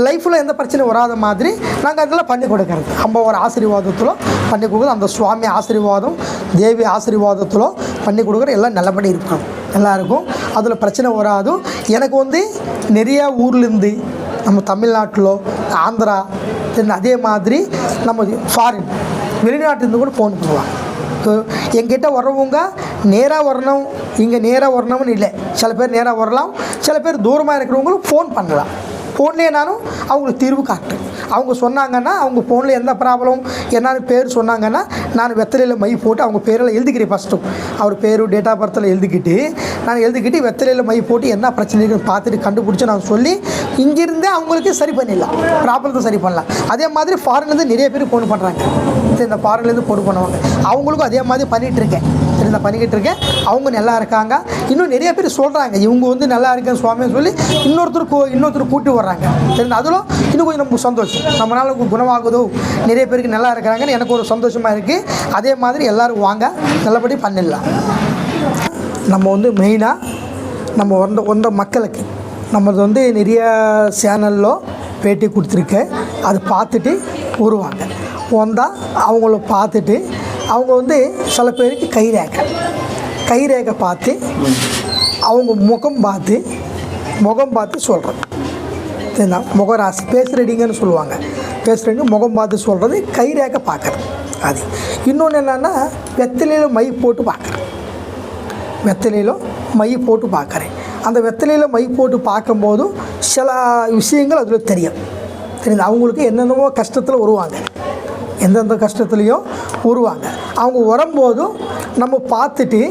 லைஃப்பில் எந்த பிரச்சனையும் வராத மாதிரி நாங்கள் அதெல்லாம் பண்ணி கொடுக்கறது. அம்மாவோட ஆசீர்வாதத்தில் பண்ணி கொடுக்குறது. அந்த சுவாமி ஆசீர்வாதம் தேவி ஆசீர்வாதத்தில் பண்ணி கொடுக்குற எல்லாம் நல்லபடி இருக்கும். எல்லாருக்கும் அதில் பிரச்சனை வராது. எனக்கு வந்து நிறையா ஊர்லேருந்து நம்ம தமிழ்நாட்டில் ஆந்திரா அதே மாதிரி நம்ம ஃபாரின் வெளிநாட்டிலேருந்து கூட ஃபோன் பண்ணுவாங்க. எங்கிட்ட வர்றவங்க நேராக வரணும், இங்கே நேராக வரணும்னு இல்லை. சில பேர் நேராக வரலாம், சில பேர் தூரமாக இருக்கிறவங்களும் ஃபோன் பண்ணலாம். ஃபோன்லேயே நானும் அவங்களுக்கு தீர்வு காட்டுறேன். அவங்க சொன்னாங்கன்னா அவங்க ஃபோனில் எந்த ப்ராப்ளம் என்னன்னு பேர் சொன்னாங்கன்னா நான் வெத்தலையில் மை போட்டு அவங்க பேரில் எழுதிக்கிறேன். ஃபஸ்ட்டும் அவர் பேர் டேட் ஆஃப் பர்த்தில் எழுதிக்கிட்டு வெத்தலையில் மை போட்டு என்ன பிரச்சனை இருக்குன்னு பார்த்துட்டு கண்டுபிடிச்சி நான் சொல்லி இங்கேருந்தே அவங்களுக்கு சரி பண்ணிடலாம், ப்ராப்ளத்தை சரி பண்ணலாம். அதே மாதிரி ஃபாரின்லேருந்து நிறைய பேர் ஃபோன் பண்ணுறாங்க. இந்த ஃபாரின்லேருந்து ஃபோன் பண்ணுவாங்க. அவங்களுக்கும் அதே மாதிரி பண்ணிக்கிட்டு இருக்கேன். அவங்க நல்லா இருக்காங்க. இன்னும் நிறைய பேர் சொல்கிறாங்க இவங்க வந்து நல்லா இருக்கேன் சுவாமின்னு சொல்லி இன்னொருத்தர் கூட்டி வர்றாங்க. சரி, அதில் இன்னும் கொஞ்சம் நமக்கு சந்தோஷம். நம்மளால குணமாகுதோ, நிறைய பேருக்கு நல்லா இருக்கிறாங்கன்னு எனக்கு ஒரு சந்தோஷமாக இருக்குது. அதே மாதிரி எல்லோரும் வாங்க, நல்லபடி பண்ணிடலாம். நம்ம வந்து மெயினாக நம்ம வந்த மக்களுக்கு நம்மளது வந்து நிறைய சேனலில் பேட்டி கொடுத்துருக்கேன். அது பார்த்துட்டு வருவாங்க. வந்தால் அவங்கள பார்த்துட்டு அவங்க வந்து சில பேருக்கு கைரேகை பார்த்து அவங்க முகம் பார்த்து சொல்கிறது. சரிங்களா? முகராசி பேசுகிறடிங்கன்னு சொல்லுவாங்க. பேசுகிறீங்க முகம் பார்த்து சொல்கிறது, கைரேகை பார்க்குறது. அது இன்னொன்று என்னென்னா வெத்தலையில் மை போட்டு பார்க்குறேன். அந்த வெத்தலையில் மை போட்டு பார்க்கும்போது சில விஷயங்கள் அதில் தெரியும். சரிங்களா? அவங்களுக்கு என்னென்னவோ கஷ்டத்தில் வருவாங்க, எந்தெந்த கஷ்டத்துலேயும் வருவாங்க. அவங்க வரும்போதும் நம்ம பார்த்துட்டு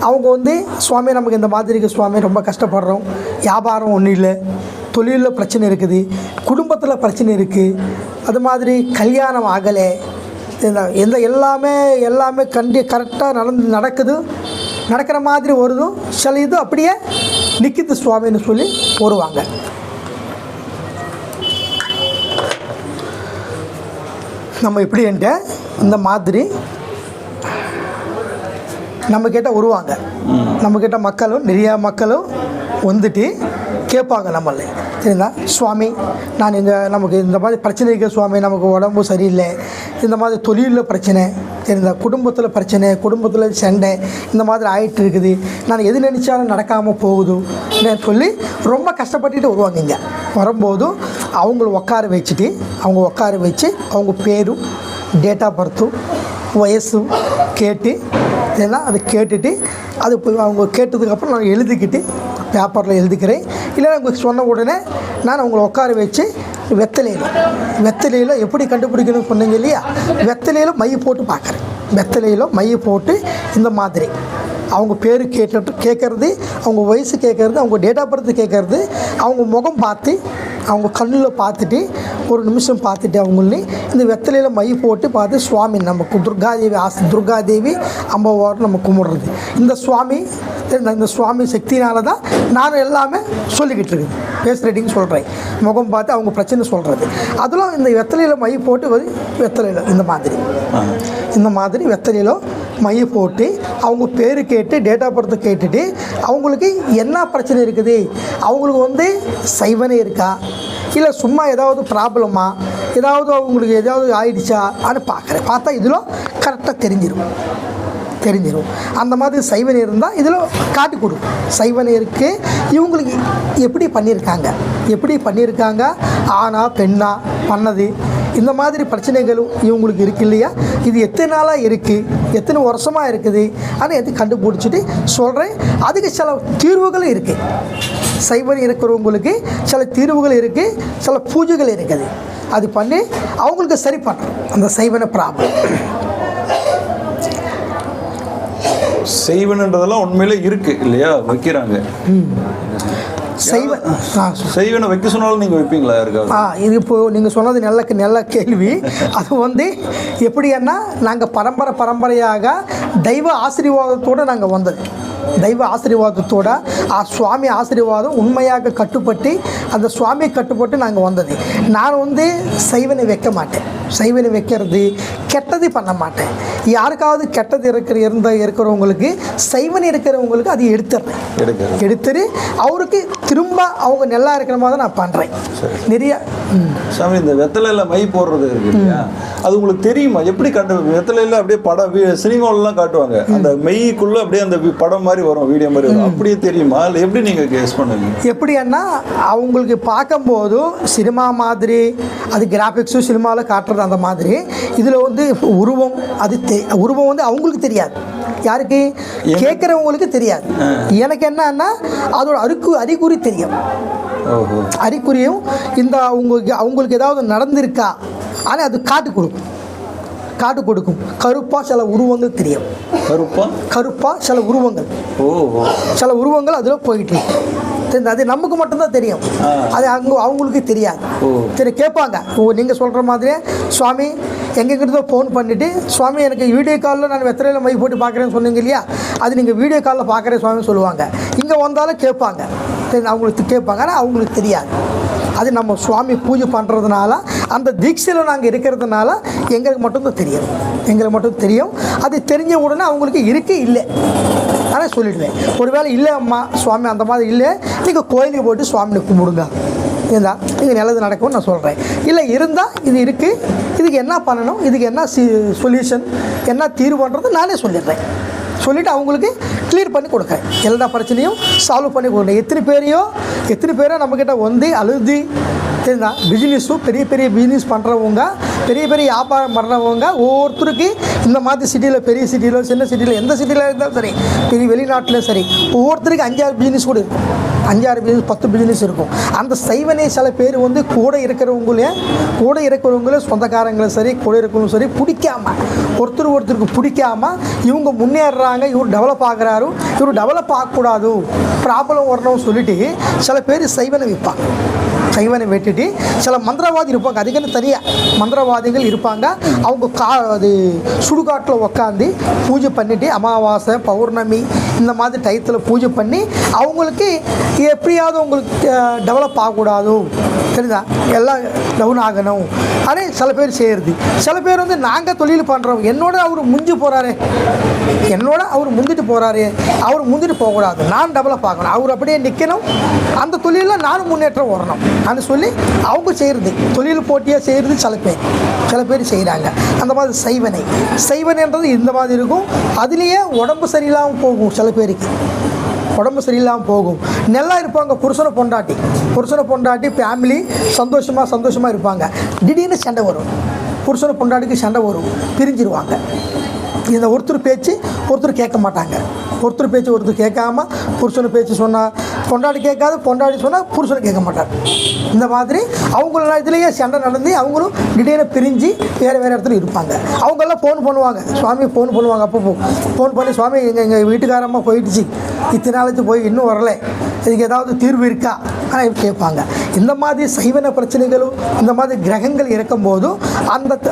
அவங்க வந்து சுவாமி நமக்கு இந்த மாதிரி இருக்குது சுவாமி, ரொம்ப கஷ்டப்படுறோம், வியாபாரம் ஒன்றும் இல்லை, தொழிலில் பிரச்சனை இருக்குது, குடும்பத்தில் பிரச்சனை இருக்குது, அது மாதிரி கல்யாணம் ஆகலை, எல்லாமே கரெக்டாக நடக்கிற மாதிரி வருதும், சில இது அப்படியே நிற்கிது சுவாமின்னு சொல்லி வருவாங்க. நம்ம எப்படின்ட்டு இந்த மாதிரி நம்ம கேட்டால் வருவாங்க. நம்ம கேட்ட நிறையா மக்களும் வந்துட்டு கேட்பாங்க நம்மளே. சரிங்களா? சுவாமி நமக்கு இந்த மாதிரி பிரச்சனை இருக்குது சுவாமி, நமக்கு உடம்பு சரியில்லை, இந்த மாதிரி தொழிலில் பிரச்சனை, சரிங்களா, குடும்பத்தில் பிரச்சனை, குடும்பத்தில் சண்டை, இந்த மாதிரி ஆகிட்டு இருக்குது, நான் எது நினச்சாலும் நடக்காமல் போகுது சொல்லி ரொம்ப கஷ்டப்பட்டுட்டு வருவாங்க. இங்கே வரும்போது அவங்கள உட்கார வச்சு அவங்க பேரும் டேட் ஆஃப் பர்த்தும் வயசும் கேட்டு இதெல்லாம் அது கேட்டுட்டு அது அவங்க கேட்டதுக்கப்புறம் நான் எழுதிக்கிட்டு பேப்பரில் எழுதிக்கிறேன். இல்லை உங்களுக்கு சொன்ன உடனே நான் அவங்கள உட்கார வச்சு வெத்தலையில் எப்படி கண்டுபிடிக்கணும்னு சொன்னீங்க இல்லையா, வெத்தலையில் மை போட்டு பார்க்குறேன். வெத்தலையில் மை போட்டு இந்த மாதிரி அவங்க பேர் கேட்குறது, அவங்க வயசு கேட்குறது, அவங்க டேட் ஆஃப் பர்த் கேட்குறது, அவங்க முகம் பார்த்து அவங்க கண்ணில் பார்த்துட்டு ஒரு நிமிஷம் பார்த்துட்டு அவங்களே இந்த வெத்தலையில் மை போட்டு பார்த்து சுவாமி நமக்கு துர்காதேவி அம்பாவார் நம்ம கும்பிட்றது. இந்த சுவாமி சக்தினால தான் நானும் எல்லாமே சொல்லிக்கிட்டு இருக்கேன், பேசுகிறேன்னு சொல்கிறேன். முகம் பார்த்து அவங்க பிரச்சனை சொல்கிறது, அதெல்லாம் இந்த வெத்தலையில் மை போட்டு வெத்தலையில் இந்த மாதிரி வெத்தலையில் மை போட்டு அவங்க பேர் கேட்டு டேட் ஆஃப் பர்த் கேட்டுட்டு அவங்களுக்கு என்ன பிரச்சனை இருக்குது, அவங்களுக்கு வந்து சைவனே இருக்கா, இல்லை சும்மா ஏதாவது ப்ராப்ளமா, அவங்களுக்கு ஏதாவது ஆயிடுச்சான்னு பார்க்குறேன். பார்த்தா இதில் கரெக்டாக தெரிஞ்சிடும். அந்த மாதிரி சைவனை இருந்தால் இதில் காட்டி கொடுக்கும். சைவனையருக்கு இவங்களுக்கு எப்படி பண்ணியிருக்காங்க, ஆணா பெண்ணா பண்ணது, இந்த மாதிரி பிரச்சனைகளும் இவங்களுக்கு இருக்குது இல்லையா, இது எத்தனை நாளாக இருக்குது, எத்தனை வருஷமாக இருக்குது ஆனால் எது கண்டுபிடிச்சிட்டு சொல்கிறேன். அதுக்கு சில தீர்வுகளும் இருக்குது. சைவன் இருக்கிறவங்களுக்கு சில தீர்வுகள் இருக்குது, சில பூஜைகள் இருக்குது. அது பண்ணி அவங்களுக்கு சரி பண்ணுறோம் அந்த சைவனை ப்ராப்ளம். செய்வனன்றதெல்லாம் உண்மையிலே இருக்கு இல்லையா, வைக்கிறாங்க. செய்வனை வைக்க சொன்னாலும் நீங்கள் வைப்பீங்களா யாருக்காவது? இது இப்போது நீங்கள் சொன்னது நல்ல கேள்வி. அது வந்து எப்படின்னா நாங்கள் பரம்பரையாக தெய்வ ஆசீர்வாதத்தோடு நாங்கள் வந்தது. தெய்வ ஆசீர்வாதத்தோட சுவாமி ஆசீர்வாதம் உண்மையாக கட்டுப்பட்டு அந்த சுவாமி கட்டுப்பட்டு நாங்கள் வந்தது. நான் வந்து சைவனை வைக்க மாட்டேன். சைவனை வைக்கிறது கெட்டது பண்ண மாட்டேன். யாருக்காவது கெட்டது இருக்கிறவங்களுக்கு சைவன் இருக்கிறவங்களுக்கு அது எடுத்துரு அவருக்கு திரும்ப அவங்க நல்லா இருக்கிற மாதிரி தான் நான் பண்ணுறேன். நிறைய சாமி இந்த வெத்தலையில் மை போடுறது இருக்கு இல்லையா, அது உங்களுக்கு தெரியுமா? எப்படி வெத்தலையில் அப்படியே படம் சினிமாவிலலாம் காட்டுவாங்க, அந்த மெய்க்குள்ளே அப்படியே அந்த படம் மாதிரி வரும், வீடியோ மாதிரி வரும், அப்படியே தெரியுமா? இல்லை எப்படி நீங்கள் கேஸ் பண்ணுவீங்க? எப்படின்னா அவங்களுக்கு பார்க்கும்போது சினிமா மாதிரி அது கிராஃபிக்ஸும் சினிமாவில் காட்டுறது அந்த மாதிரி இதில் வந்து உருவம் உருவம் வந்து அவங்களுக்கு தெரியாது, யாருக்கு கேட்குறவங்களுக்கு தெரியாது. எனக்கு என்னன்னா அதோட அறிகுறி தெரியும். அறிகுறியும் இந்த அவங்களுக்கு ஏதாவது நடந்திருக்கா ஆனால் அது காட்டு கொடுக்கும். கருப்பாக சில உருவங்கள் தெரியும். கருப்பாக சில உருவங்கள் அதில் போயிட்டு அது நமக்கு மட்டும்தான் தெரியும், அது அவங்களுக்கு தெரியாது. சரி கேட்பாங்க, நீங்கள் சொல்கிற மாதிரியே சுவாமி எங்ககிட்ட ஃபோன் பண்ணிவிட்டு சுவாமி எனக்கு வீடியோ காலில் நான் வெத்தலையில் மை போட்டு பார்க்குறேன்னு சொன்னீங்க இல்லையா, அது நீங்கள் வீடியோ காலில் பார்க்குறேன் சுவாமி சொல்லுவாங்க. இங்கே வந்தாலும் கேட்பாங்க, அவங்களுக்கு கேட்பாங்க, ஆனால் அவங்களுக்கு தெரியாது. அது நம்ம சுவாமி பூஜை பண்ணுறதுனால அந்த தீட்சையில் நாங்கள் இருக்கிறதுனால எங்களுக்கு மட்டும் தெரியும். அது தெரிஞ்ச உடனே அவங்களுக்கு இல்லை ஆனால் சொல்லிடுவேன். ஒருவேளை இல்லை அம்மா சுவாமி அந்த மாதிரி இல்லை, நீங்கள் கோயிலுக்கு போய்ட்டு சுவாமியை கும்பிடுங்க, இருந்தால் இங்கே நல்லது நடக்கும்னு நான் சொல்கிறேன். இல்லை இருந்தால் இது இருக்குது, இதுக்கு என்ன பண்ணணும், இதுக்கு என்ன சொல்யூஷன், என்ன தீர்வுன்றது நானே சொல்லிடுறேன். சொல்லிவிட்டு அவங்களுக்கு கிளியர் பண்ணி கொடுக்குறேன். எல்லா பிரச்சனையும் சால்வ் பண்ணி கொடுக்குறேன். எத்தனை பேரோ நம்மக்கிட்ட வந்து அழுது தெரியுதா, பிஸ்னஸும் பெரிய பெரிய பிஸ்னஸ் பண்ணுறவங்க, பெரிய பெரிய வியாபாரம் பண்ணுறவங்க, ஒவ்வொருத்தருக்கு இந்த மாதிரி சிட்டியில், பெரிய சிட்டியில், சின்ன சிட்டியில், எந்த சிட்டியில் இருந்தாலும் சரி, பெரிய வெளிநாட்டிலும் சரி, ஒவ்வொருத்தருக்கு 5-6 பிஸ்னஸ் கூட இருக்கும். 5-6 பிஸ்னஸ் 10 பிஸ்னஸ் இருக்கும். அந்த சைவனே சில பேர் வந்து கூட இருக்கிறவங்களே சொந்தக்காரங்களும் சரி, கூட இருக்கிறவங்களும் சரி, பிடிக்காம ஒருத்தருக்கு பிடிக்காம இவங்க முன்னேறுறாங்க, இவர் டெவலப் ஆகுறாரு, இவர் டெவலப் ஆகக்கூடாது, ப்ராப்ளம் வரணும்னு சொல்லிட்டு சில பேர் சைவனை விற்பாங்க. சைவனை வெட்டிட்டு சில மந்திரவாதி இருப்பாங்க, அதுக்குன்னு தனியாக மந்திரவாதிகள் இருப்பாங்க. அவங்க அது சுடுகாட்டில் உக்காந்து பூஜை பண்ணிவிட்டு அமாவாசை பௌர்ணமி இந்த மாதிரி டயத்தில் பூஜை பண்ணி அவங்களுக்கு எப்படியாவது உங்களுக்கு டெவலப் ஆகக்கூடாது, தெரியுதா, எல்லாம் டவுன் ஆகணும் ஆனால் சில பேர் செய்கிறது. சில பேர் வந்து நாங்கள் தொழில் பண்ணுறோம், என்னோட அவர் முந்திட்டு போகிறாரு, அவர் முந்திட்டு போகக்கூடாது, நான் டெவலப் ஆகணும், அவர் அப்படியே நிற்கணும், அந்த தொழிலில் நானும் முன்னேற்றம் வரணும் அப்படின்னு சொல்லி அவங்க செய்கிறது. தொழில் போட்டியாக செய்கிறது சில பேர் செய்கிறாங்க. அந்த மாதிரி சைவனைன்றது இந்த மாதிரி இருக்கும். அதுலேயே உடம்பு சரியில்லாமல் போகும். சில பேருக்கு உடம்பு சரியில்லாமல் போகும். நல்லா இருப்பாங்க, புருஷனை பொண்டாட்டி ஃபேமிலி சந்தோஷமாக இருப்பாங்க. திடீர்னு சண்டை வரும், புருஷனை பொண்டாட்டிக்கு சண்டை வரும், பிரிஞ்சிருவாங்க. இந்த ஒருத்தர் பேச்சு ஒருத்தர் கேட்க மாட்டாங்க. ஒருத்தர் கேட்காம புருஷனை பேச்சு சொன்னால் பொண்டாட்டி கேட்காது, பொண்டாட்டி சொன்னால் புருஷனை கேட்க மாட்டார். இந்த மாதிரி அவங்கள இதுலேயே சண்டை நடந்து அவங்களும் திடீர்னு பிரிஞ்சு வேறு இடத்துல இருப்பாங்க. அவங்கெல்லாம் ஃபோன் பண்ணுவாங்க, அப்போ ஃபோன் பண்ணி, சுவாமி எங்கள் வீட்டுக்காரமாக போயிடுச்சு, இத்தனை நாளைக்கு போய் இன்னும் வரலை, இதுக்கு ஏதாவது தீர்வு இருக்கா ஆனால் கேட்பாங்க. இந்த மாதிரி சைவன பிரச்சனைகளும் இந்த மாதிரி கிரகங்கள் இருக்கும்போதும்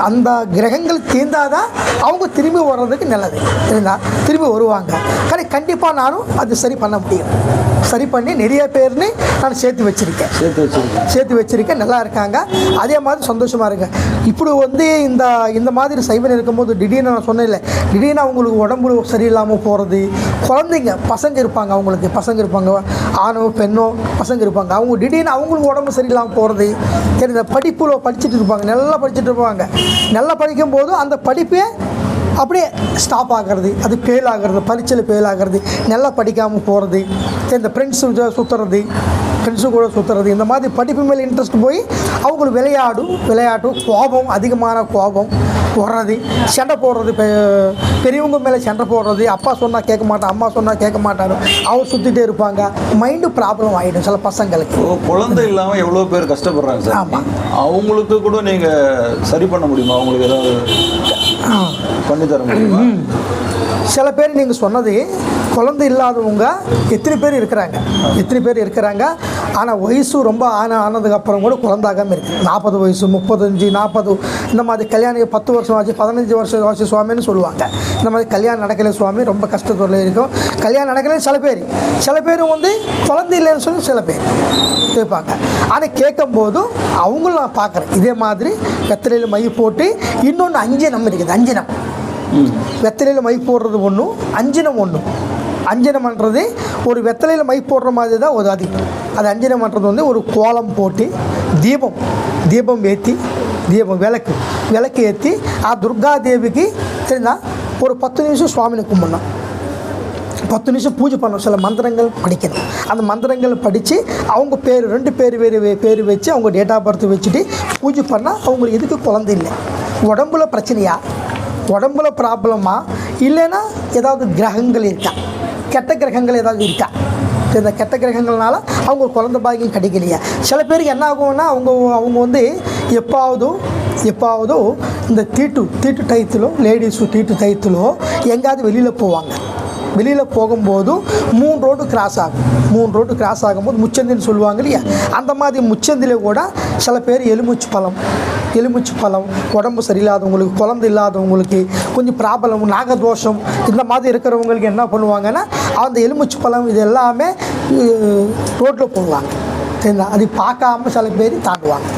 அந்த கிரகங்கள் தீர்ந்தாதான் அவங்க திரும்பி வர்றதுக்கு நல்லது. இருந்தால் திரும்பி வருவாங்க. ஆனால் கண்டிப்பாக நானும் அது சரி பண்ண முடியும். சரி பண்ணி நிறைய பேர்னு நான் சேர்த்து வச்சுருக்கேன். நல்லா இருக்காங்க, அதே மாதிரி சந்தோஷமாக இருக்கேன். இப்படி வந்து இந்த மாதிரி சைவன் இருக்கும்போது திடீர்னு நான் சொன்னேன் இல்லை, திடீர்னு அவங்களுக்கு உடம்பு சரியில்லாமல் போகிறது, குழந்தைங்க பசங்க இருப்பாங்க, ஆணோ பெண்ணோ பசங்க இருப்பாங்க, அவங்க திடீர்னு அவங்களுக்கு உடம்பு சரியில்லாமல் போகிறது, தெரியுது, படிப்பில் படிச்சுட்டு இருப்பாங்க, நல்லா படிக்கும்போது அந்த படிப்பே அப்படியே ஸ்டாப் ஆகிறது, அது ஃபெயில் ஆகிறது, பரீட்சையில் ஃபெயில் ஆகிறது, நல்லா படிக்காமல் போகிறது, இந்த ஃப்ரெண்ட்ஸு கூட சுற்றுறது, இந்த மாதிரி படிப்பு மேலே இன்ட்ரெஸ்ட் போய் அவங்களுக்கு விளையாட்டும் அதிகமான கோபம் வர்றது, சண்டை போடுறது, பெரியவங்க மேலே சண்டை போடுறது, அப்பா சொன்னால் கேட்க மாட்டான், அம்மா சொன்னால் கேட்க மாட்டாரு, அவர் சுற்றிட்டே இருப்பாங்க, மைண்டு ப்ராப்ளம் ஆகிடும் சில பசங்களுக்கு. குழந்தை இல்லாமல் எவ்வளோ பேர் கஷ்டப்படுறாங்க சார். ஆமாம், அவங்களுக்கு கூட நீங்கள் சரி பண்ண முடியுமா? அவங்களுக்கு ஏதாவது பண்ணித்தர முடியுமா? சில பேர் நீங்கள் சொன்னது குழந்தை இல்லாதவங்க எத்தனை பேர் இருக்கிறாங்க. ஆனால் வயசு ரொம்ப ஆனதுக்கப்புறம் கூட குழந்தாகாமல் இருக்குது. 40 வயசு 35 40 இந்த மாதிரி கல்யாணம் 10 வருஷம் ஆச்சு 15 வருஷம் ஆச்சு சுவாமின்னு சொல்லுவாங்க. இந்த மாதிரி கல்யாணம் நடக்கலை சுவாமி, ரொம்ப கஷ்டத்தோடு இருக்கும், கல்யாணம் நடக்கலைன்னு சில பேர் வந்து குழந்தை இல்லைன்னு சொல்லி சில பேர் கேட்பாங்க. ஆனால் கேட்கும்போதும் அவங்களும் நான் பார்க்குறேன். இதே மாதிரி வெத்தலையில் மை போட்டு இன்னொன்று அஞ்சனம் இருக்குது. வெத்தலையில் மை போடுறது ஒன்று, அஞ்சனம்ன்றது ஒரு வெத்தலையில் மை போடுற மாதிரி தான் ஒரு அது அஞ்சனம்ன்றது வந்து ஒரு கோலம் போட்டு தீபம் ஏற்றி விளக்கு ஏற்றி துர்கா தேவிக்கு தெரிந்தா ஒரு 10 நிமிஷம் சுவாமினை கும்பிடணும், 10 நிமிஷம் பூஜை பண்ணணும். சில மந்திரங்கள் படிக்கணும். அந்த மந்திரங்கள் படித்து அவங்க பேர் 2 பேர் வச்சு அவங்க டேட் ஆஃப் பர்த் வச்சுட்டு பூஜை பண்ணால் அவங்களுக்கு எதுக்கு குழந்தை இல்லை, உடம்புல பிரச்சனையா, உடம்புல ப்ராப்ளமா, இல்லைன்னா ஏதாவது கிரகங்கள் இருக்கா, கெட்ட கிரகங்கள் ஏதாவது இருக்கா, இந்த கெட்ட கிரகங்கள்னால அவங்க குழந்தை பாக்கியம் கிடைக்கலையா. சில பேருக்கு என்ன ஆகும்னா அவங்க வந்து எப்பாவதோ இந்த தீட்டு டயத்திலோ லேடிஸு தீட்டு டயத்திலோ எங்கேயாவது வெளியில் போகும்போது 3 ரோடு கிராஸ் ஆகும்போது முச்சந்தின்னு சொல்லுவாங்க இல்லையா, அந்த மாதிரி முச்சந்தில் கூட சில பேர் எலுமிச்சு பழம் உடம்பு சரியில்லாதவங்களுக்கு, குழந்தை இல்லாதவங்களுக்கு, கொஞ்சம் ப்ராப்ளம் நாகதோஷம் இந்த மாதிரி இருக்கிறவங்களுக்கு என்ன பண்ணுவாங்கன்னா அந்த எலுமிச்சு பழம் இது எல்லாமே ரோட்டில் போடுவாங்க. சரிங்களா, அது பார்க்காம சில பேர் தாண்டுவாங்க.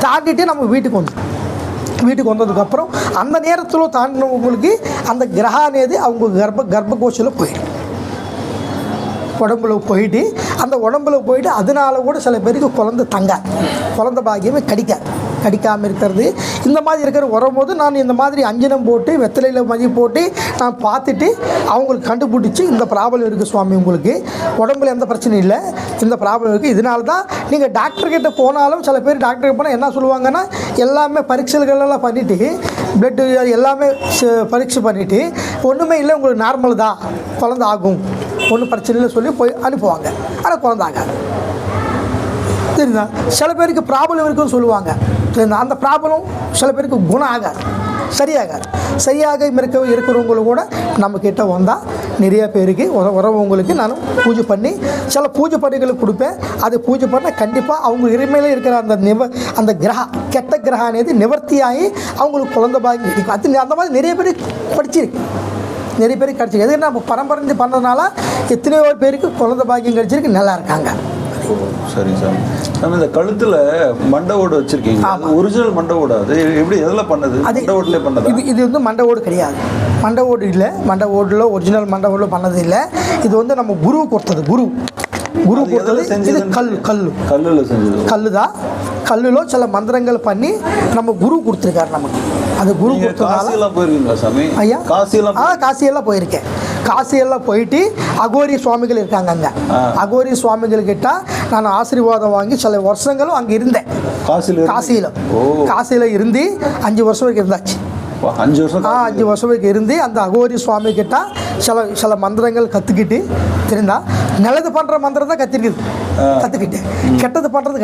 தாண்டிட்டு நம்ம வீட்டுக்கு வந்ததுக்கப்புறம் அந்த நேரத்தில் தாண்டினவங்களுக்கு அந்த கிரகம் అనేది அவங்க கர்ப்பகோஷில் போயிடும். உடம்புல போயிட்டு அந்த உடம்புல போயிட்டு அதனால கூட சில பேருக்கு குழந்தை பாக்கியமே கடிக்காமல் இருக்கிறது. இந்த மாதிரி இருக்கிற வரும்போது நான் இந்த மாதிரி அஞ்சனம் போட்டு வெத்தலையில் மதி போட்டு நான் பார்த்துட்டு அவங்களுக்கு கண்டுபிடிச்சி இந்த ப்ராப்ளம் இருக்குது சுவாமி, உங்களுக்கு உடம்புல எந்த பிரச்சனையும் இல்லை, இந்த ப்ராப்ளம் இருக்குது. இதனால தான் நீங்கள் டாக்டர்கிட்ட போனாலும் சில பேர் டாக்டருக்கு போனால் என்ன சொல்லுவாங்கன்னா எல்லாமே பரீட்சைகளெல்லாம் பண்ணிவிட்டு பிளட்டு எல்லாமே பரீட்சை பண்ணிவிட்டு ஒன்றுமே இல்லை, உங்களுக்கு நார்மல் தான், குழந்தை ஆகும், ஒன்றும் பிரச்சனை இல்லை சொல்லி போய் அனுப்புவாங்க. ஆனால் குழந்தை ஆகாது. சரிங்களா? சில பேருக்கு ப்ராப்ளம் இருக்குன்னு சொல்லுவாங்க. சரிங்களா? அந்த ப்ராப்ளம் சில பேருக்கு குணம் ஆகாது, சரியாக இருக்கிறவங்களும் கூட நம்மக்கிட்ட வந்தால் நிறைய பேருக்கு உறவங்களுக்கு நான் பூஜை பண்ணி சில பூஜை பணிகளுக்கு கொடுப்பேன். அது பூஜை பண்ணால் கண்டிப்பாக அவங்க இறைமையில் இருக்கிற அந்த கெட்ட கிரகம் అనేది நிவர்த்தியாகி அவங்களுக்கு குழந்தை பாக்கியம் கிடைக்கும். அது அந்த மாதிரி நிறைய பேர் கிடச்சிருக்கு. எதுக்கு நம்ம பரம்பரை பண்ணுறதுனால எத்தனையோ பேருக்கு குழந்தை பாக்கியம் கிடச்சிருக்கு, நல்லா இருக்காங்க. சரி சார். நம்ம இந்த கழுத்தில் மண்டை ஓடு வச்சுருக்கீங்க, ஒரிஜினல் மண்டை ஓடு, அது எப்படி எதில் பண்ணது? மண்டை ஓடுலேயே பண்ணது? இது வந்து மண்டை ஓடு கிடையாது, மண்டை ஓடு இல்லை, மண்டை ஓடில் ஒரிஜினல் மண்டை ஓடில் பண்ணது இல்லை. இது வந்து நம்ம குரு கொடுத்தது. இது கல்லில் செஞ்சது. கல்லுல சில மந்திரங்கள் பண்ணி நம்ம குரு கொடுத்துருக்காரு நமக்கு. அது குரு கொடுத்ததுனால போயிருக்கீங்களா சாமி? ஐயா, காசியெல்லாம் போயிருக்கேன். காசியெல்லாம் போயிட்டு அகோரி சுவாமிகள் இருக்காங்க அங்கே. அகோரி சுவாமிகள் கிட்ட நான் ஆசீர்வாதம் வாங்கி சில வருஷங்களும் அங்கே இருந்தேன். காசியில் இருந்து 5 வருஷம் வரைக்கும் இருந்தாச்சு. 5 வருஷம் வரைக்கும் இருந்து அந்த அகோரி சுவாமி கிட்ட சில மந்திரங்கள் கற்றுக்கிட்டு தெரிந்தா நல்லது பண்ணுற மந்திரம் தான் கற்றுக்கிட்டேன். கெட்டது பண்ணுறது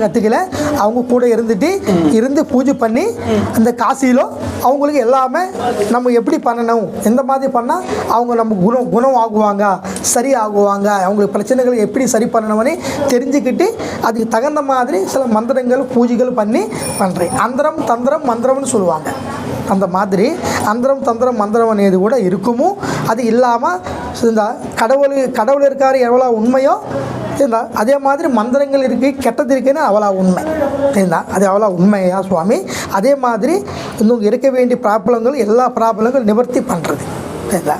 கற்றுக்கல. அவங்க கூட இருந்து பூஜை பண்ணி அந்த காசியில் அவங்களுக்கு எல்லாமே நம்ம எப்படி பண்ணணும், எந்த மாதிரி பண்ணால் அவங்க நம்ம குணம் ஆகுவாங்க, சரி ஆகுவாங்க, அவங்களுக்கு பிரச்சனைகளை எப்படி சரி பண்ணணும்னு தெரிஞ்சுக்கிட்டு அதுக்கு தகுந்த மாதிரி சில மந்திரங்கள் பூஜைகள் பண்ணி பண்ணுறேன். அந்தரம் தந்திரம் மந்திரம்னு சொல்லுவாங்க. அந்த மாதிரி அந்தரம் தந்திரம் மந்திரம் అనేది கூட இருக்குமோ. அது இல்லாமல் இந்த கடவுள் இருக்கார் எவ்வளோ உண்மையோ சரிங்களா, அதே மாதிரி மந்திரங்கள் இருக்குது, கெட்டது இருக்குன்னு அவ்வளோ உண்மை சரிங்களா, அது அவ்வளோ உண்மையா சுவாமி. அதே மாதிரி இன்னும் இருக்க வேண்டிய ப்ராப்ளங்கள் எல்லா ப்ராப்ளங்களும் நிவர்த்தி பண்ணுறது சரிங்களா.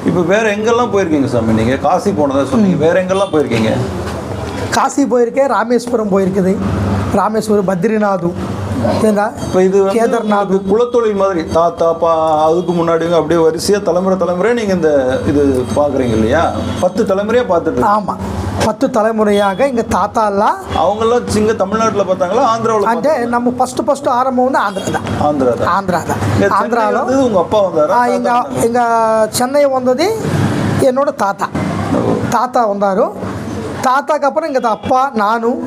இப்போ வேறு எங்கெல்லாம் போயிருக்கீங்க சாமி? நீங்கள் காசி போனதாக சொன்னீங்க, வேறு எங்கெல்லாம் போயிருக்கீங்க? காசி போயிருக்கேன், ராமேஸ்வரம் போயிருக்குது, ராமேஸ்வரம், பத்ரிநாத், இப்போ இது கேதார்நாத். குலத்தொழில் மாதிரி தாத்தா அதுக்கு முன்னாடி அப்படியே வரிசையாக தலைமுறையாக நீங்கள் இந்த இது பார்க்குறீங்க இல்லையா? 10 தலைமுறையாக பார்த்துட்டு. ஆமாம், 10 தலைமுறையாக எங்கள் தாத்தா எல்லாம் அவங்கெல்லாம் இங்கே தமிழ்நாட்டில் பார்த்தாங்களா ஆந்திராவில்? అంటే நம்ம ஃபஸ்ட்டு ஆரம்பம் வந்து ஆந்திரா தான். ஆந்திராவில் உங்கள் அப்பா வந்தாரா? எங்கள் சென்னை வந்தது என்னோட தாத்தா வந்தார். தாத்தாக்கு அப்புறம் எங்கள் அப்பா நானும்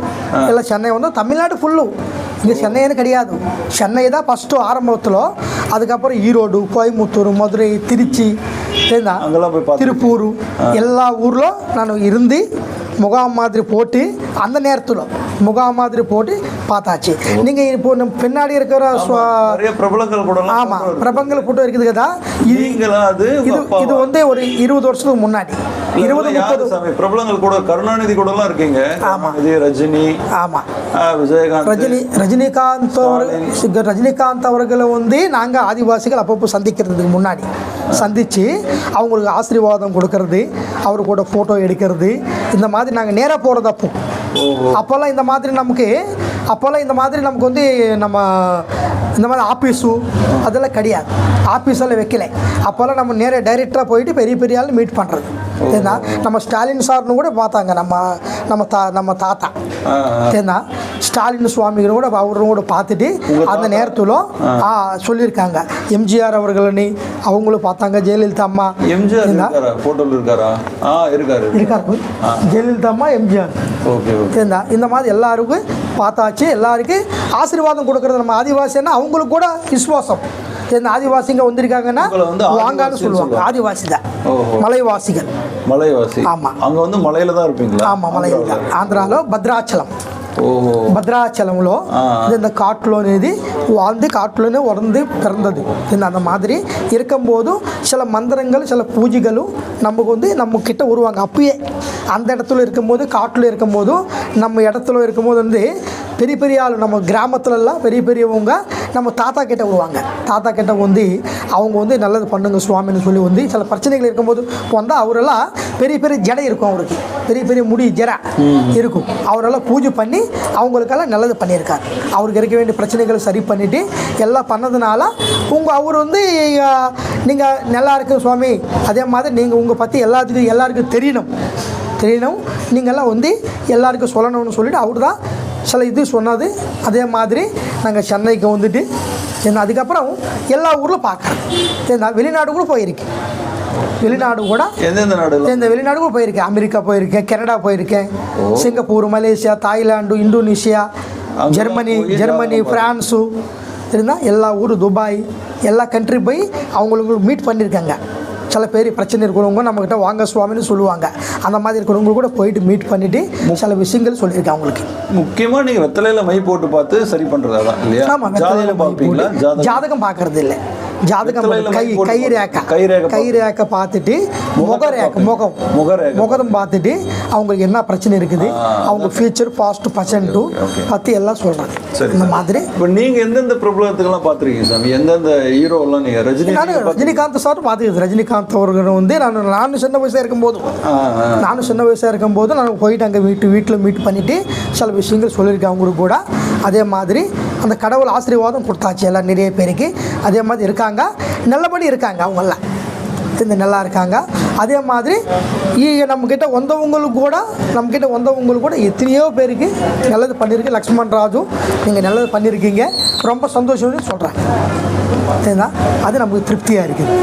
எல்லாம் சென்னை வந்தோம். தமிழ்நாடு ஃபுல்லும் இங்கே சென்னைன்னு கிடையாது, சென்னை தான் ஃபஸ்ட்டு ஆரம்பத்தில். அதுக்கப்புறம் ஈரோடு, கோயம்புத்தூர், மதுரை, திருச்சி, திருப்பூர் எல்லா ஊரில் நான் இருந்து முகாம் மாதிரி போட்டு அந்த நேரத்தில் முகாம் மாதிரி போட்டு பார்த்தாச்சு. நீங்கள் இப்போ நம்ம பின்னாடி இருக்கிற பிரபலங்கள் கூட, ஆமாம், பிரபலங்கள் கூட்டம் இருக்குது కదా. இது வந்து ஒரு 20 வருஷத்துக்கு முன்னாடி 20-30 பிரபலங்கள் கூட கருணாநிதி கூடலாம் இருக்கீங்க. ஆமாம், ரஜினி, ஆமாம், விஜயகாந்த், ரஜினிகாந்த் அவர்களை வந்து நாங்கள் ஆதிவாசிகள் அப்பப்போ சந்திக்கிறதுக்கு முன்னாடி சந்தித்து அவங்களுக்கு ஆசீர்வாதம் கொடுக்கறது, அவர் கூட ஃபோட்டோ எடுக்கிறது, இந்த மாதிரி நாங்கள் நேராக போகிறது. அப்போல்லாம் இந்த மாதிரி நமக்கு வந்து நம்ம இந்த மாதிரி ஆஃபீஸு அதெல்லாம் கிடையாது, ஆஃபீஸெல்லாம் வைக்கலை. அப்போல்லாம் நம்ம நேராக டைரெக்டாக போயிட்டு பெரிய ஆள் மீட் பண்ணுறது. ஏன்னா நம்ம ஸ்டாலின் சார்னு கூட பார்த்தாங்க, நம்ம தாத்தா ஏன்னா ஸ்டாலின் சுவாமிகள் கூட அவரும் கூட பார்த்துட்டு அந்த நேரத்தில் சொல்லியிருக்காங்க. எம்ஜிஆர் அவர்களே அவங்களும் பார்த்தாங்க, ஜெயலலிதா அம்மா. இருக்காரு ஜெயலலிதா அம்மா, எம்ஜிஆர். இந்த மாதிரி எல்லாருக்கும் பார்த்தாச்சு. எல்லாருக்கும் ஆசீர்வாதம் கொடுக்கறது. நம்ம ஆதிவாசின்னா அவங்களுக்கு கூட விசுவாசம். ஆதிவாசிங்க வந்திருக்காங்கன்னா வாங்கான்னு சொல்லுவாங்க. ஆதிவாசி தான், மலைவாசிகள். ஆமாம், அங்கே வந்து மலையில தான் இருப்பீங்களா? ஆமாம், மலையில் தான். ஆந்திராவில் భద్రాచలంలో இந்த காட்டிலோனேది வாழ்ந்து காட்டிலோனே உறந்து பிறந்தது. அந்த மாதிரி இருக்கும்போதும் சில மந்திரங்கள் சில பூஜைகளும் நமக்கு வந்து நம்ம கிட்ட வருவாங்க. அப்பயே அந்த இடத்துல இருக்கும்போது, காட்டில் இருக்கும்போதும் நம்ம இடத்துல இருக்கும்போது வந்து பெரிய ஆள் நம்ம கிராமத்துலலாம் பெரியவங்க நம்ம தாத்தா கிட்ட வருவாங்க. தாத்தா கிட்ட வந்து அவங்க வந்து நல்லது பண்ணுங்க சுவாமின்னு சொல்லி வந்து சில பிரச்சனைகள் இருக்கும்போது வந்தால் அவரெல்லாம் பெரிய பெரிய ஜடை இருக்கும், அவருக்கு பெரிய பெரிய முடி ஜடை இருக்கும். அவரெல்லாம் பூஜை பண்ணி அவங்களுக்கெல்லாம் நல்லது பண்ணியிருக்கார். அவருக்கு இருக்க வேண்டிய பிரச்சனைகளை சரி பண்ணிவிட்டு எல்லாம் பண்ணதுனால அவர் வந்து நீங்கள் நல்லா இருக்கு சுவாமி, அதே மாதிரி நீங்கள் உங்கள் பற்றி எல்லாருக்கும் தெரியணும், நீங்கள்லாம் வந்து எல்லாருக்கும் சொல்லணும்னு சொல்லிவிட்டு அவர் தான் சில இது சொன்னது. அதே மாதிரி நாங்கள் சென்னைக்கு வந்துட்டு அதுக்கப்புறம் எல்லா ஊரில் பார்க்குறேன். நான் வெளிநாடு கூட போயிருக்கேன். வெளிநாடு கூட எந்தெந்த நாடு? இந்த வெளிநாடு கூட போயிருக்கேன். அமெரிக்கா போயிருக்கேன், கனடா போயிருக்கேன், Singapore, Malaysia, Thailand, Indonesia, Germany, France இருந்தால் எல்லா ஊர், துபாய், எல்லா கண்ட்ரி போய் அவங்களுக்கு மீட் பண்ணியிருக்காங்க. சில பேர் பிரச்சனை இருக்கிறவங்க நம்மக்கிட்ட வாங்க சுவாமின்னு சொல்லுவாங்க. அந்த மாதிரி இருக்கிறவங்க கூட போயிட்டு மீட் பண்ணிவிட்டு சில விஷயங்கள் சொல்லியிருக்கேன் அவங்களுக்கு. முக்கியமாக நீங்கள் வெத்தலையில் மை போட்டு பார்த்து சரி பண்ணுறதா தான் இல்லையா? ஆமாம், வெத்தலையில் பார்ப்பீங்களா? ஜாதகம் பார்க்கறது இல்லை. ஜாதகம் கை ரேக்கை பார்த்துட்டு முகம் பார்த்துட்டு அவங்களுக்கு என்ன பிரச்சனை இருக்குது, அவங்க ஃபியூச்சர் பாஸ்ட் பர்சன்ட்டு பற்றி எல்லாம் சொல்கிறாங்க. இந்த மாதிரி இப்போ நீங்கள் எந்தெந்த பிரபலத்துக்கெல்லாம் பார்த்துருக்கீங்க சாமி? எந்தெந்த ஹீரோலாம் நீங்கள்? ரஜினிகாந்த் சார் பார்த்துக்குது. ரஜினிகாந்த் அவர்கள் வந்து நானும் சின்ன வயசாக இருக்கும்போது நான் போயிட்டு அங்கே வீட்டில் மீட் பண்ணிவிட்டு சில விஷயங்கள் சொல்லியிருக்கேன் அவங்களுக்கு கூட. அதே மாதிரி அந்த கடவுள் ஆசீர்வாதம் கொடுத்தாச்சு எல்லாம் நிறைய பேருக்கு. அதே மாதிரி இருக்காங்க, நல்லபடி இருக்காங்க அவங்கெல்லாம், நல்லா இருக்காங்க. அதே மாதிரி நம்மக்கிட்ட வந்தவங்களுக்கு கூட எத்தனையோ பேருக்கு நல்லது பண்ணியிருக்கு. லக்ஷ்மண் ராஜு, நீங்கள் நல்லது பண்ணியிருக்கீங்க, ரொம்ப சந்தோஷம்னு சொல்கிறேன். சரிங்களா? அது நமக்கு திருப்தியாக இருக்குது.